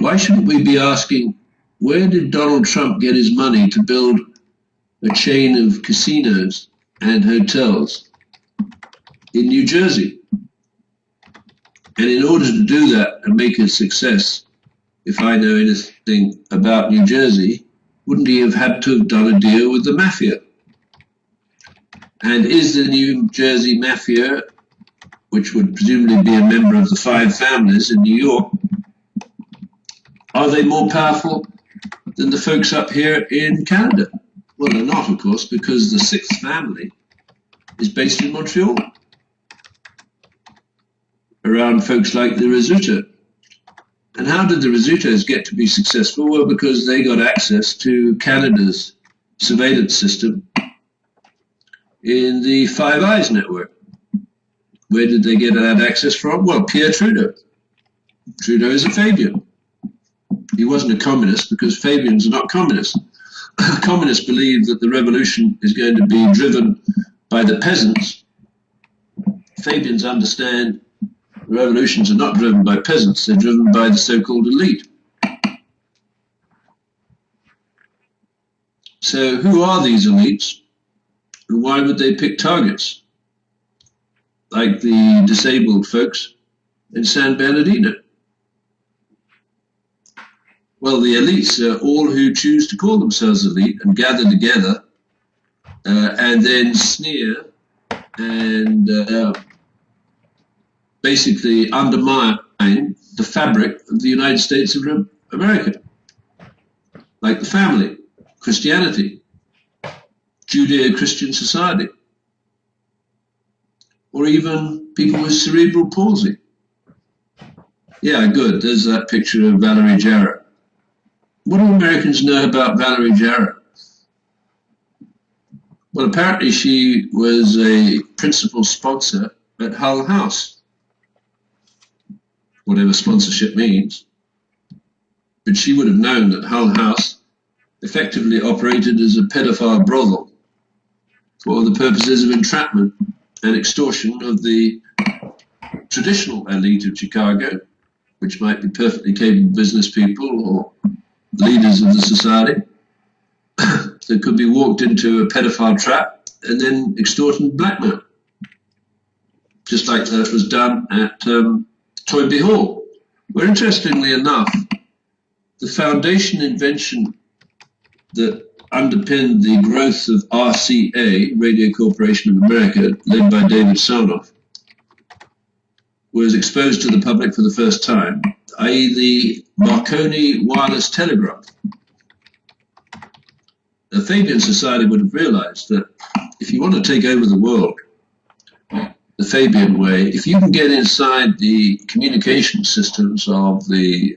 Why shouldn't we be asking, where did Donald Trump get his money to build a chain of casinos and hotels in New Jersey? And in order to do that and make a success, if I know anything about New Jersey, wouldn't he have had to have done a deal with the mafia? And is the New Jersey mafia, which would presumably be a member of the five families in New York, are they more powerful than the folks up here in Canada? Well, they're not, of course, because the sixth family is based in Montreal, around folks like the Rizzuto. And how did the Rizzutos get to be successful? Well, because they got access to Canada's surveillance system in the Five Eyes network. Where did they get that access from? Well, Pierre Trudeau. Trudeau is a Fabian. He wasn't a communist because Fabians are not communists. Communists believe that the revolution is going to be driven by the peasants. Fabians understand revolutions are not driven by peasants, they're driven by the so-called elite. So who are these elites, and why would they pick targets like the disabled folks in San Bernardino? Well, the elites are all who choose to call themselves elite and gather together and then sneer and basically undermine the fabric of the United States of America, like the family, Christianity, Judeo-Christian society, or even people with cerebral palsy. Yeah, good. There's that picture of Valerie Jarrett. What do Americans know about Valerie Jarrett? Well, apparently she was a principal sponsor at Hull House, whatever sponsorship means. But she would have known that Hull House effectively operated as a pedophile brothel for the purposes of entrapment and extortion of the traditional elite of Chicago, which might be perfectly capable business people or leaders of the society that could be walked into a pedophile trap and then extorted and blackmailed, just like that was done at Toynbee Hall, where, interestingly enough, the foundation invention that underpinned the growth of RCA, Radio Corporation of America, led by David Sarnoff, was exposed to the public for the first time, i.e. the Marconi wireless telegraph. The Fabian society would have realized that if you want to take over the world the Fabian way, if you can get inside the communication systems of the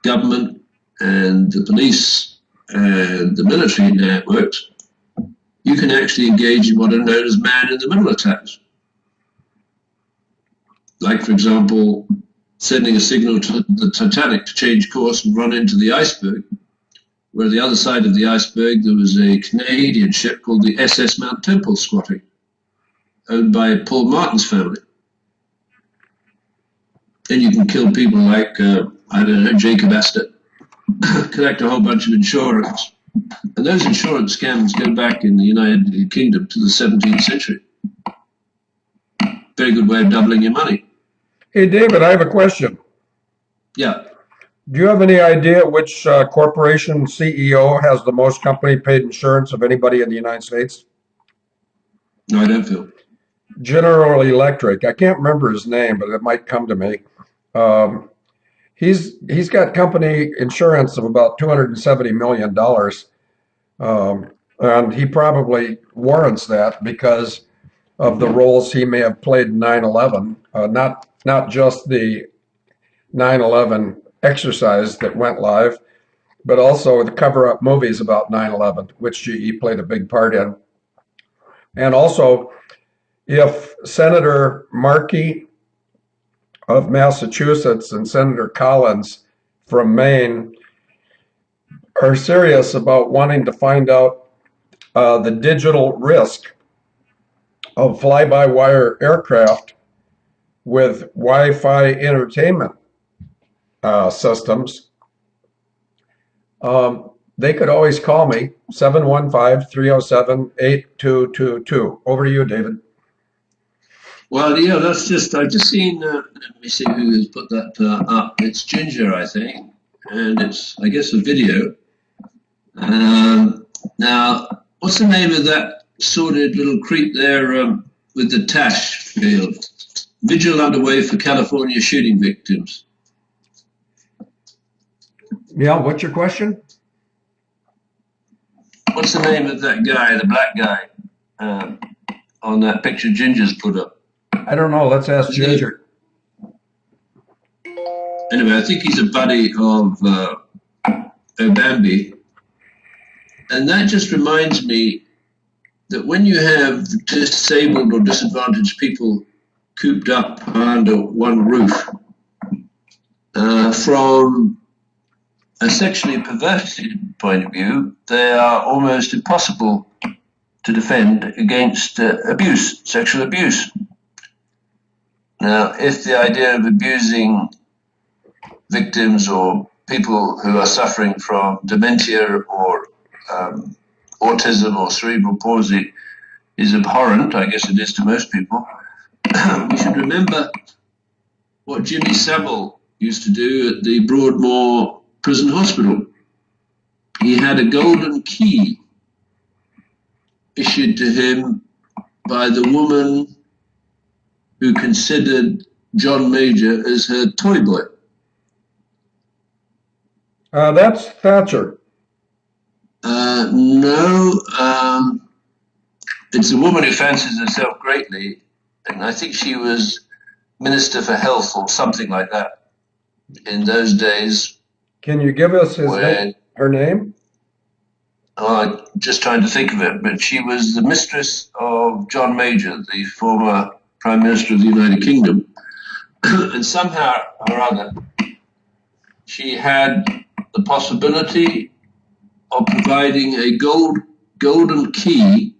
government and the police and the military networks, you can actually engage in what are known as man-in-the-middle attacks. Like, for example, sending a signal to the Titanic to change course and run into the iceberg, where the other side of the iceberg there was a Canadian ship called the SS Mount Temple squatting, owned by Paul Martin's family. Then you can kill people like, I don't know, Jacob Astor, collect a whole bunch of insurance. And those insurance scams go back in the United Kingdom to the 17th century. Very good way of doubling your money.
Hey, David, I have a question.
Yeah.
Do you have any idea which corporation CEO has the most company-paid insurance of anybody in the United States?
No, I don't feel.
General Electric. I can't remember his name, but it might come to me. He's got company insurance of about $270 million. And he probably warrants that because of the roles he may have played in 9/11, not just the 9/11 exercise that went live, but also the cover-up movies about 9/11, which GE played a big part in. And also, if Senator Markey of Massachusetts and Senator Collins from Maine are serious about wanting to find out the digital risk of fly-by-wire aircraft with Wi-Fi entertainment systems, they could always call me, 715-307-8222. Over to you, David.
Well, yeah, that's just, I've just seen, let me see who has put that up. It's Ginger, I think, and it's, I guess, a video Now, what's the name of that sordid little creep there with the Tash field? Vigil underway for California shooting victims.
Yeah, what's your question?
What's the name of that guy, the black guy, on that picture Ginger's put up?
I don't know. Let's ask Ginger.
Anyway, I think he's a buddy of Obambi. And that just reminds me that when you have disabled or disadvantaged people cooped up under one roof, from a sexually perverted point of view, they are almost impossible to defend against abuse, sexual abuse. Now, if the idea of abusing victims or people who are suffering from dementia or autism or cerebral palsy is abhorrent, I guess it is to most people, we should remember what Jimmy Savile used to do at the Broadmoor Prison Hospital. He had a golden key issued to him by the woman who considered John Major as her toy boy.
That's Thatcher.
No, it's a woman who fancies herself greatly, and I think she was Minister for Health or something like that in those days.
Can you give us her name?
I'm just trying to think of it, but she was the mistress of John Major, the former Prime Minister of the United Kingdom, and somehow or other, she had the possibility of providing a golden key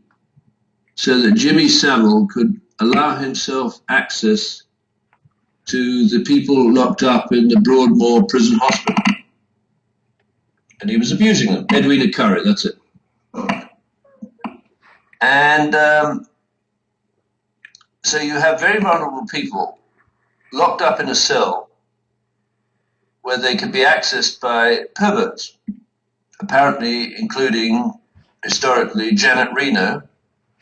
so that Jimmy Savile could allow himself access to the people locked up in the Broadmoor Prison Hospital. And he was abusing them. Edwina Curry, that's it. And so you have very vulnerable people locked up in a cell where they can be accessed by perverts, apparently including, historically, Janet Reno,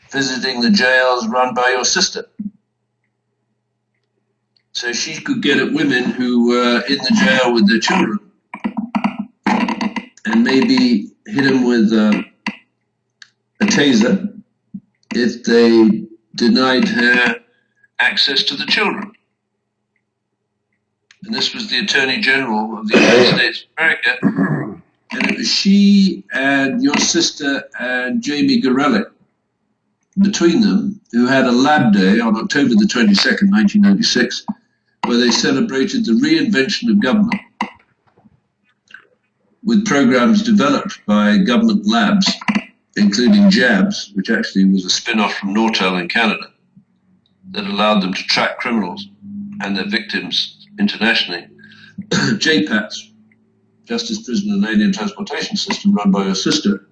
visiting the jails run by your sister. So she could get at women who were in the jail with their children and maybe hit them with a taser if they denied her access to the children. And this was the Attorney General of the United States of America. And it was she and your sister and Jamie Gorelick, between them, who had a lab day on October the 22nd, 1996, where they celebrated the reinvention of government with programs developed by government labs, including JABS, which actually was a spin-off from Nortel in Canada, that allowed them to track criminals and their victims internationally. JPATS, Justice, Prison and Alien Transportation System, run by her sister,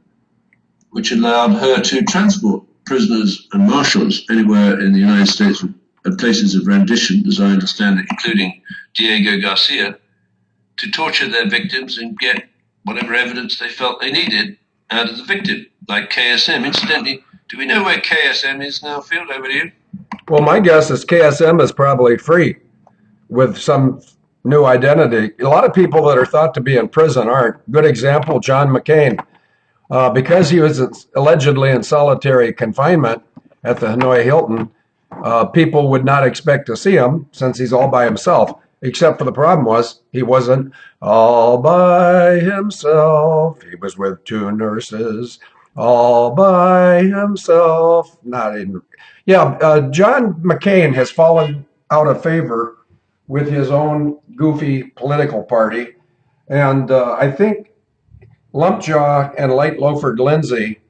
which allowed her to transport prisoners and marshals anywhere in the United States at places of rendition, as I understand it, including Diego Garcia, to torture their victims and get whatever evidence they felt they needed out of the victim, like KSM. Incidentally, do we know where KSM is now, Field, over to you?
Well, my guess is KSM is probably free with some new identity. A lot of people that are thought to be in prison aren't. Good example, John McCain. Because he was allegedly in solitary confinement at the Hanoi Hilton, people would not expect to see him since he's all by himself. Except for the problem was he wasn't all by himself. He was with two nurses, all by himself. Not even. Yeah, John McCain has fallen out of favor with his own goofy political party, and I think Lumpjaw and Light Loaferd Lindsay,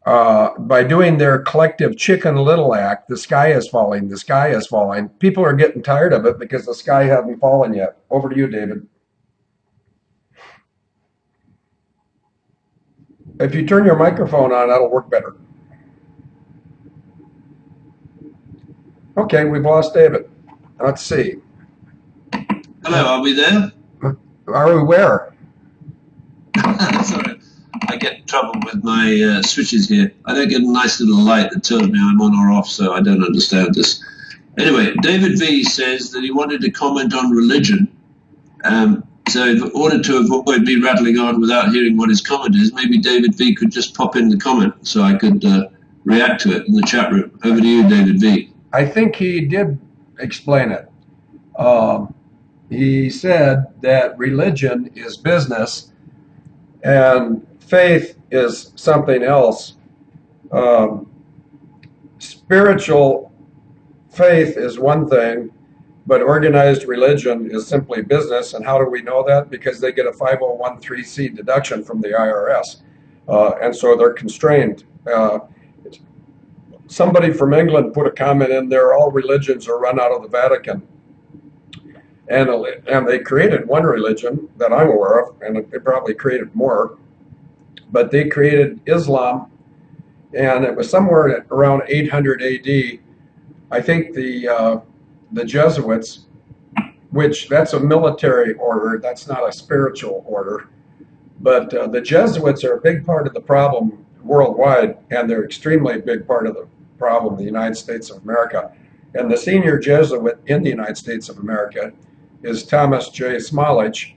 by doing their collective Chicken Little act, the sky is falling, the sky is falling. People are getting tired of it because the sky hasn't fallen yet. Over to you, David. If you turn your microphone on, that'll work better. Okay, we've lost David. Let's see.
Hello, are we there?
Are we where?
Sorry, I get trouble with my switches here. I don't get a nice little light that tells me I'm on or off, so I don't understand this. Anyway, David V says that he wanted to comment on religion. So in order to avoid me rattling on without hearing what his comment is, maybe David V could just pop in the comment so I could react to it in the chat room. Over to you, David V.
I think he did explain it. He said that religion is business and faith is something else. Spiritual faith is one thing, but organized religion is simply business. And how do we know that? Because they get a 501(c) deduction from the IRS. And so they're constrained. Somebody from England put a comment in there, all religions are run out of the Vatican. And they created one religion that I'm aware of, and they probably created more, but they created Islam, and it was somewhere around 800 AD. I think the Jesuits, which that's a military order, that's not a spiritual order, but the Jesuits are a big part of the problem worldwide, and they're extremely big part of the problem in the United States of America. And the senior Jesuit in the United States of America is Thomas J. Smolich,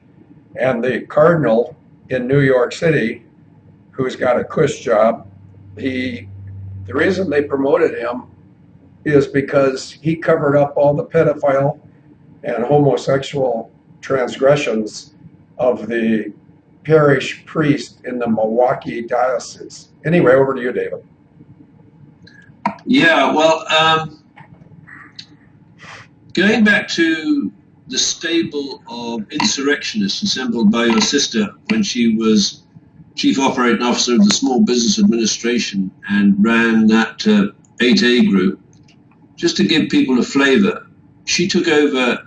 and the cardinal in New York City, who's got a cush job, the reason they promoted him is because he covered up all the pedophile and homosexual transgressions of the parish priest in the Milwaukee diocese. Anyway, over to you, David.
Yeah, well, going back to the stable of insurrectionists assembled by your sister when she was Chief Operating Officer of the Small Business Administration and ran that 8A group, just to give people a flavor, she took over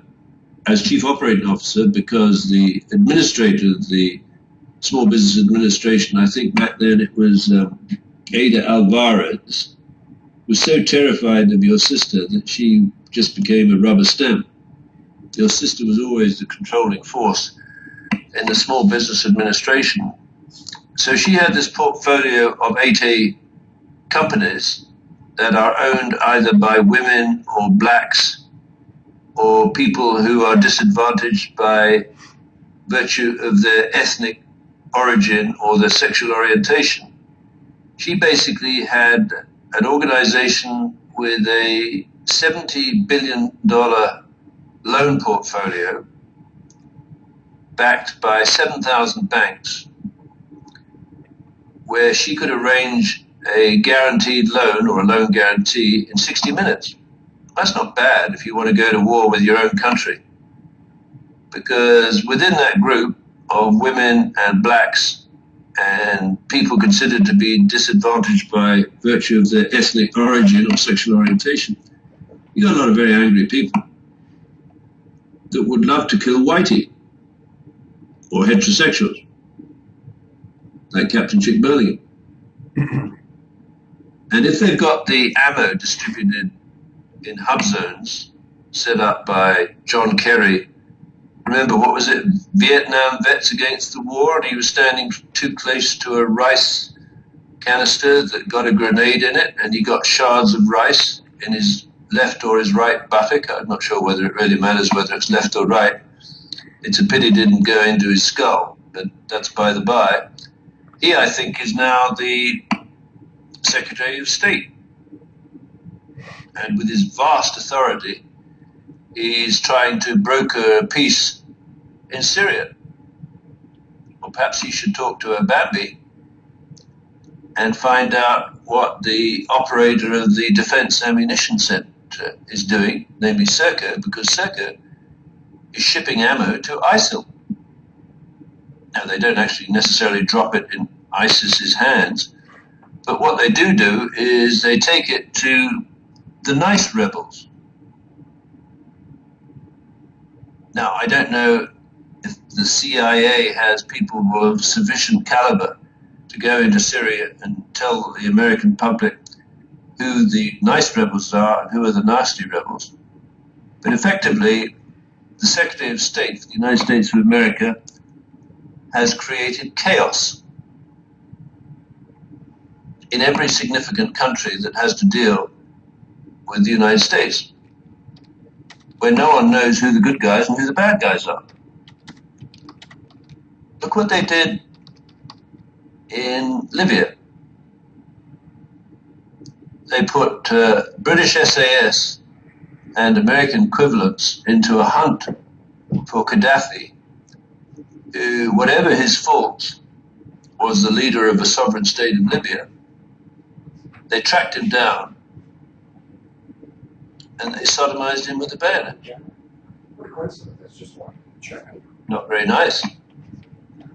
as Chief Operating Officer because the administrator of the Small Business Administration, I think back then it was Ada Alvarez, was so terrified of your sister that she just became a rubber stamp. Your sister was always the controlling force in the Small Business Administration. So she had this portfolio of 8A companies that are owned either by women or blacks or people who are disadvantaged by virtue of their ethnic origin or their sexual orientation. She basically had an organization with a $70 billion loan portfolio backed by 7,000 banks, where she could arrange a guaranteed loan or a loan guarantee in 60 minutes. That's not bad if you want to go to war with your own country, because within that group of women and blacks and people considered to be disadvantaged by virtue of their ethnic origin or sexual orientation, you got a lot of very angry people that would love to kill whitey or heterosexuals, like Captain Chick Burlingame. And if they've got the ammo distributed in HUBZones set up by John Kerry, remember, what was it, Vietnam Vets Against the War, and he was standing too close to a rice canister that got a grenade in it, and he got shards of rice in his left or his right buttock. I'm not sure whether it really matters whether it's left or right. It's a pity it didn't go into his skull, but that's by the by. He, I think, is now the Secretary of State. And with his vast authority, he's trying to broker a peace in Syria. Or perhaps he should talk to Abel and find out what the operator of the Defense Ammunition Center is doing, namely Serco, because Serco is shipping ammo to ISIL. Now, they don't actually necessarily drop it in ISIS's hands, but what they do is they take it to the nice rebels. Now, I don't know if the CIA has people of sufficient caliber to go into Syria and tell the American public who the nice rebels are and who are the nasty rebels. But effectively, the Secretary of State for the United States of America has created chaos. in every significant country that has to deal with the United States, where no one knows who the good guys and who the bad guys are. Look what they did in Libya. They put British SAS and American equivalents into a hunt for Gaddafi, who, whatever his faults, was the leader of a sovereign state of Libya. They tracked him down and they sodomized him with a bayonet. Not very nice.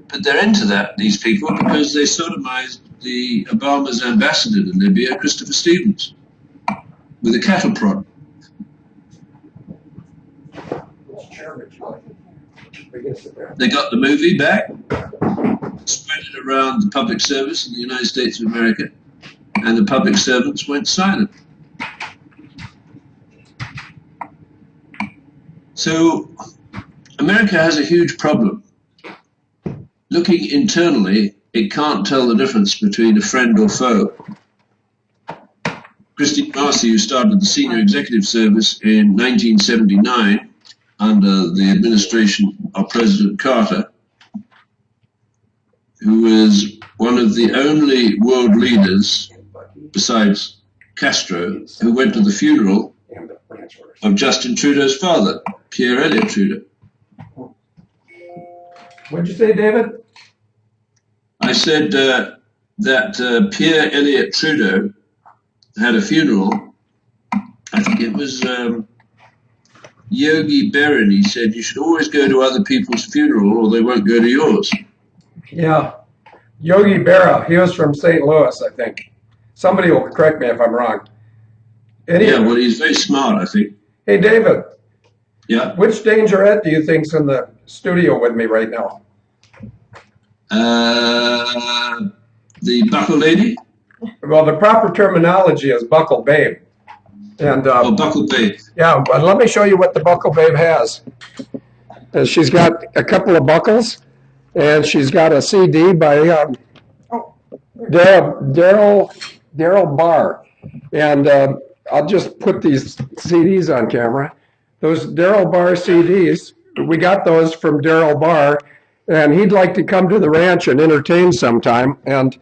But they're into that, these people, because they sodomized the Obama's ambassador to Libya, Christopher Stevens, with a cattle prod. They got the movie back, spread it around the public service in the United States of America, and the public servants went silent. So America has a huge problem. Looking internally, it can't tell the difference between a friend or foe. Christine Marcy, who started the senior executive service in 1979 under the administration of President Carter, who was one of the only world leaders, besides Castro, who went to the funeral of Justin Trudeau's father, Pierre Elliott Trudeau.
What'd you say, David?
I said that Pierre Elliott Trudeau had a funeral. I think it was Yogi Berra. He said, you should always go to other people's funeral or they won't go to yours.
Yeah. Yogi Berra, he was from St. Louis, I think. Somebody will correct me if I'm wrong.
Yeah, well, he's very smart, I think.
Hey, David.
Yeah?
Which dangerette do you think's in the studio with me right now?
The buckle lady?
Well, the proper terminology is buckle babe. And
oh, buckle babe.
Yeah, but let me show you what the buckle babe has. She's got a couple of buckles, and she's got a CD by Daryl Barr. And I'll just put these CDs on camera. Those Daryl Barr CDs, we got those from Daryl Barr, and he'd like to come to the ranch and entertain sometime. And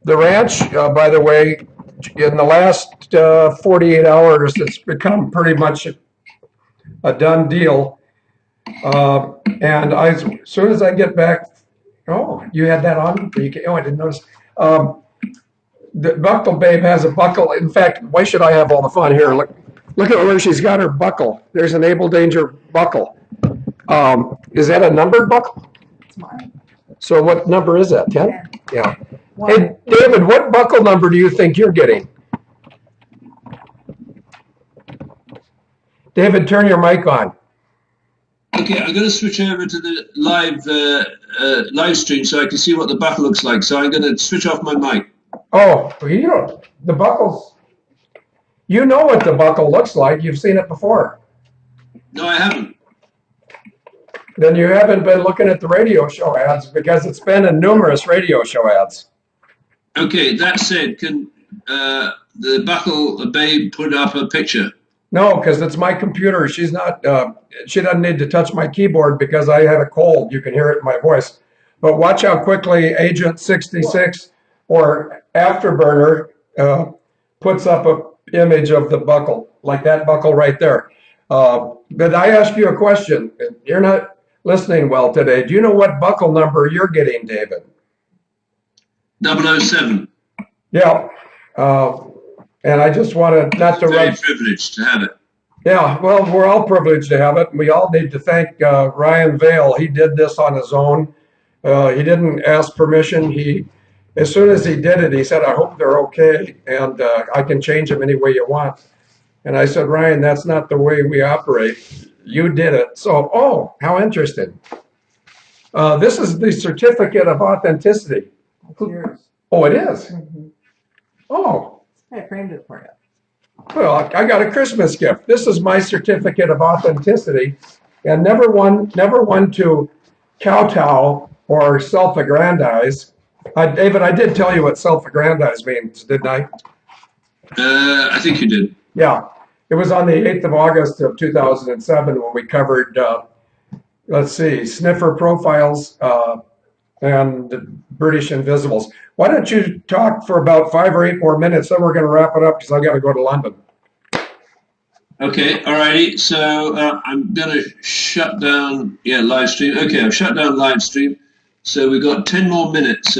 the ranch, by the way, in the last 48 hours, it's become pretty much a done deal. And as soon as I get back, oh, you had that on? Oh, I didn't notice. The buckle babe has a buckle. In fact, why should I have all the fun here? Look at where she's got her buckle. There's an Able Danger buckle. Is that a numbered buckle?
It's mine.
So what number is that? 10? Yeah.
One.
Hey, David, what buckle number do you think you're getting? David, turn your mic on.
Okay, I'm going to switch over to the live stream so I can see what the buckle looks like. So I'm going to switch off my mic.
Oh, you know, the buckles. You know what the buckle looks like. You've seen it before.
No, I haven't.
Then you haven't been looking at the radio show ads because it's been in numerous radio show ads.
Okay, that said, can the buckle babe put up a picture?
No, because it's my computer. She's not, she doesn't need to touch my keyboard because I have a cold. You can hear it in my voice. But watch how quickly Agent 66 or Afterburner puts up an image of the buckle, like that buckle right there. But I ask you a question. You're not listening well today. Do you know what buckle number you're getting, David?
007.
Yeah. And I just wanted not to
Very privileged to have it.
Yeah, well, we're all privileged to have it. We all need to thank Ryan Vail. He did this on his own. He didn't ask permission. As soon as he did it, he said, I hope they're okay, and I can change them any way you want. And I said, Ryan, that's not the way we operate. You did it. So, oh, how interesting. This is the certificate of authenticity.
It's yours.
Oh, it is?
Mm-hmm.
Oh.
I framed it for you.
Well, I got a Christmas gift. This is my certificate of authenticity, and never one to kowtow or self-aggrandize. David, I did tell you what self-aggrandize means, didn't I?
I think you did.
Yeah. It was on the 8th of August of 2007 when we covered, let's see, sniffer profiles and British invisibles. Why don't you talk for about 5 or 8 more minutes, then we're going to wrap it up because I've got to go to London.
Okay, alrighty. So I'm gonna shut down, live stream. Okay, I've shut down live stream. So we've got 10 more minutes.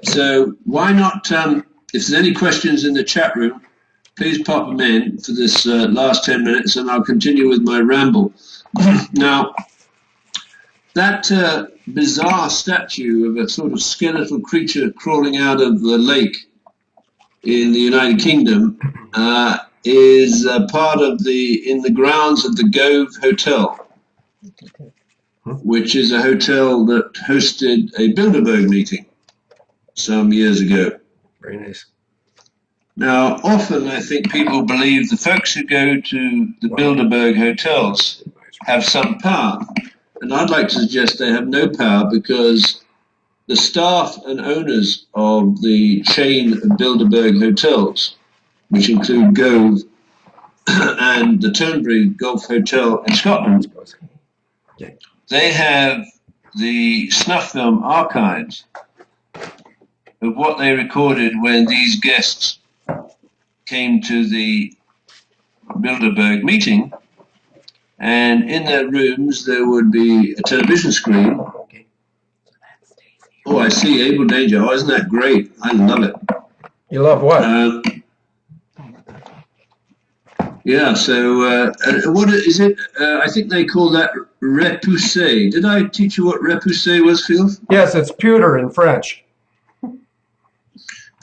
So why not, if there's any questions in the chat room, please pop them in for this last 10 minutes and I'll continue with my ramble. Now, that bizarre statue of a sort of skeletal creature crawling out of the lake in the United Kingdom is part of in the grounds of the Gove Hotel, which is a hotel that hosted a Bilderberg meeting some years ago.
Very nice.
Now, often I think people believe the folks who go to the Bilderberg hotels have some power. And I'd like to suggest they have no power because the staff and owners of the chain of Bilderberg hotels, which include Gove and the Turnberry Golf Hotel in Scotland, they have the snuff film archives of what they recorded when these guests came to the Bilderberg meeting. And in their rooms, there would be a television screen. Oh, I see, Abel Danger. Oh, isn't that great? I love it.
You love what?
Yeah, so what is it? I think they call that repoussé. Did I teach you what repoussé was, Phil?
Yes, it's pewter in French.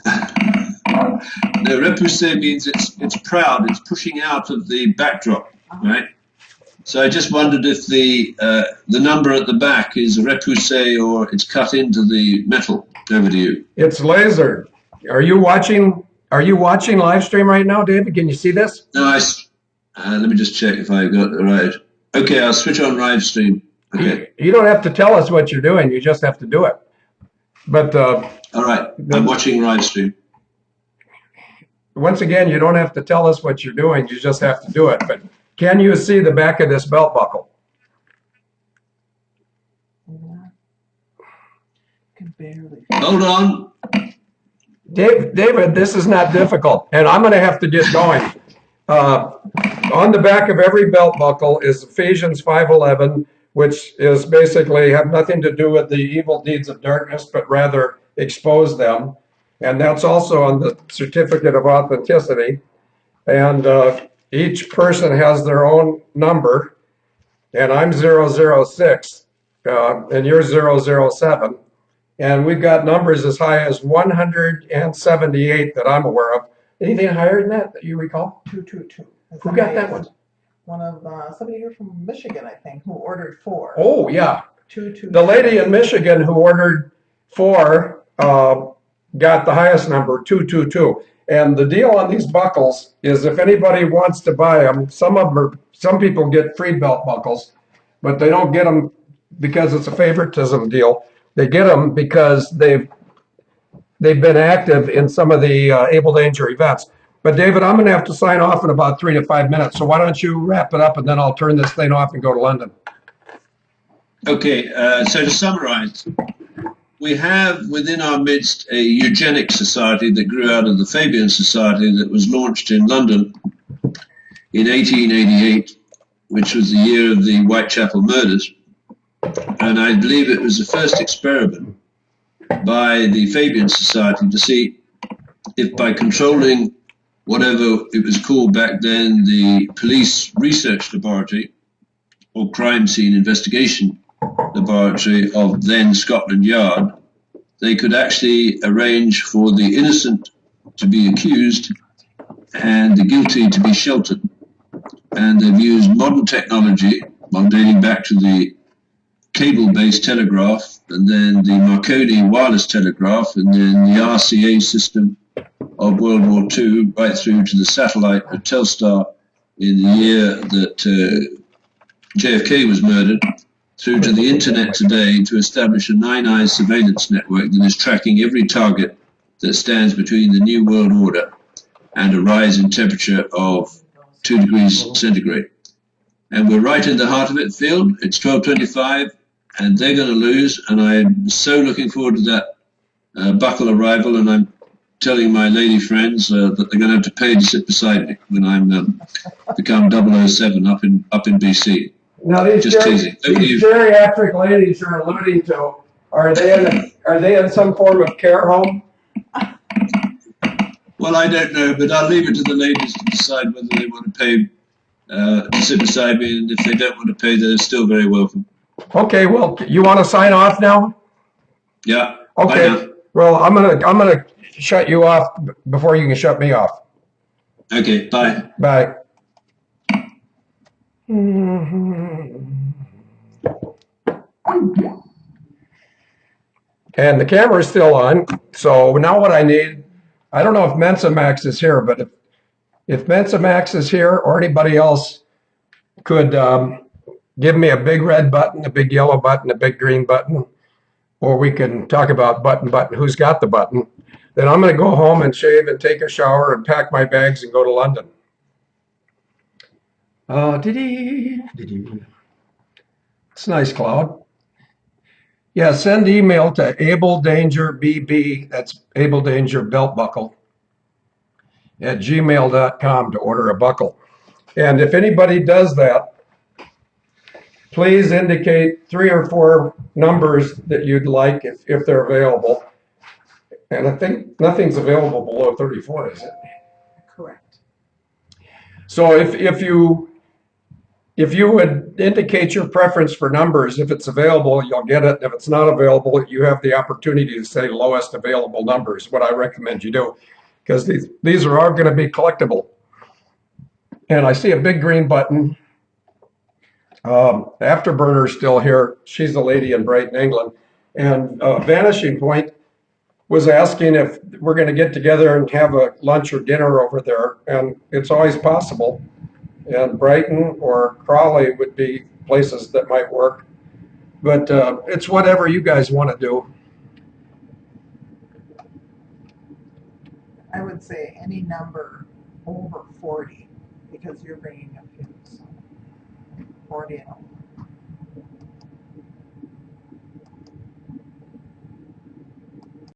No, repoussé means it's proud, it's pushing out of the backdrop, right? So I just wondered if the number at the back is repoussé or it's cut into the metal. Over to you.
It's laser. Are you watching live stream right now, David? Can you see this?
No, let me just check if I got it right. Okay, I'll switch on live stream. Okay.
You don't have to tell us what you're doing. You just have to do it. But
all right, I'm watching live stream.
Once again, you don't have to tell us what you're doing. You just have to do it. But can you see the back of this belt buckle?
Can barely.
Hold on.
David, this is not difficult, and I'm going to have to get going. On the back of every belt buckle is Ephesians 5:11, which is basically have nothing to do with the evil deeds of darkness, but rather expose them. And that's also on the certificate of authenticity. And each person has their own number, and I'm 006, and you're 007. And we've got numbers as high as 178 that I'm aware of. Anything higher than that you recall?
222.
Who got that one?
One of somebody here from Michigan, I think, who ordered 4.
Oh, yeah.
222.
The lady in Michigan who ordered 4 got the highest number, 222. And the deal on these buckles is if anybody wants to buy them, some people get free belt buckles, but they don't get them because it's a favoritism deal. They get them because they've been active in some of the Able Danger events. But David, I'm going to have to sign off in about 3 to 5 minutes. So why don't you wrap it up and then I'll turn this thing off and go to London.
Okay, so to summarize, we have within our midst a eugenic society that grew out of the Fabian Society that was launched in London in 1888, which was the year of the Whitechapel murders. And I believe it was the first experiment by the Fabian Society to see if by controlling whatever it was called back then, the police research laboratory or crime scene investigation laboratory of then Scotland Yard, they could actually arrange for the innocent to be accused and the guilty to be sheltered. And they've used modern technology, dating back to the cable-based telegraph, and then the Marconi wireless telegraph, and then the RCA system of World War II, right through to the satellite of Telstar in the year that JFK was murdered. through to the internet today to establish a nine-eyes surveillance network that is tracking every target that stands between the New World Order and a rise in temperature of 2 degrees centigrade. And we're right in the heart of it, Phil. It's 12:25, and they're going to lose. And I'm so looking forward to that buckle arrival. And I'm telling my lady friends that they're going to have to pay to sit beside me when I'm become 007 up in BC.
Now these,
Just teasing.
these geriatric ladies you're alluding to, are they in some form of care home?
Well, I don't know, but I'll leave it to the ladies to decide whether they want to pay to sit beside me, and if they don't want to pay, they're still very welcome.
Okay, well, you want to sign off now?
Yeah.
Okay.
Bye now.
Well, I'm gonna shut you off before you can shut me off.
Okay. Bye.
Bye. And the camera is still on. So now what I need, I don't know if Mensa Max is here, but if Mensa Max is here or anybody else could give me a big red button, a big yellow button, a big green button, or we can talk about button, who's got the button, then I'm going to go home and shave and take a shower and pack my bags and go to London. It's nice, Cloud. Yeah, send email to Abel Danger BB, that's Abel Danger Belt Buckle, at gmail.com to order a buckle. And if anybody does that, please indicate 3 or 4 numbers that you'd like if they're available. And I think nothing's available below 34, is it?
Correct.
So if you would indicate your preference for numbers, if it's available, you'll get it. If it's not available, you have the opportunity to say lowest available numbers, what I recommend you do, because these are all going to be collectible. And I see a big green button. Afterburner's still here. She's a lady in Brighton, England. And Vanishing Point was asking if we're going to get together and have a lunch or dinner over there. And it's always possible. And Brighton or Crawley would be places that might work. But it's whatever you guys want to do.
I would say any number over 40 because you're bringing a few. So 40 and over.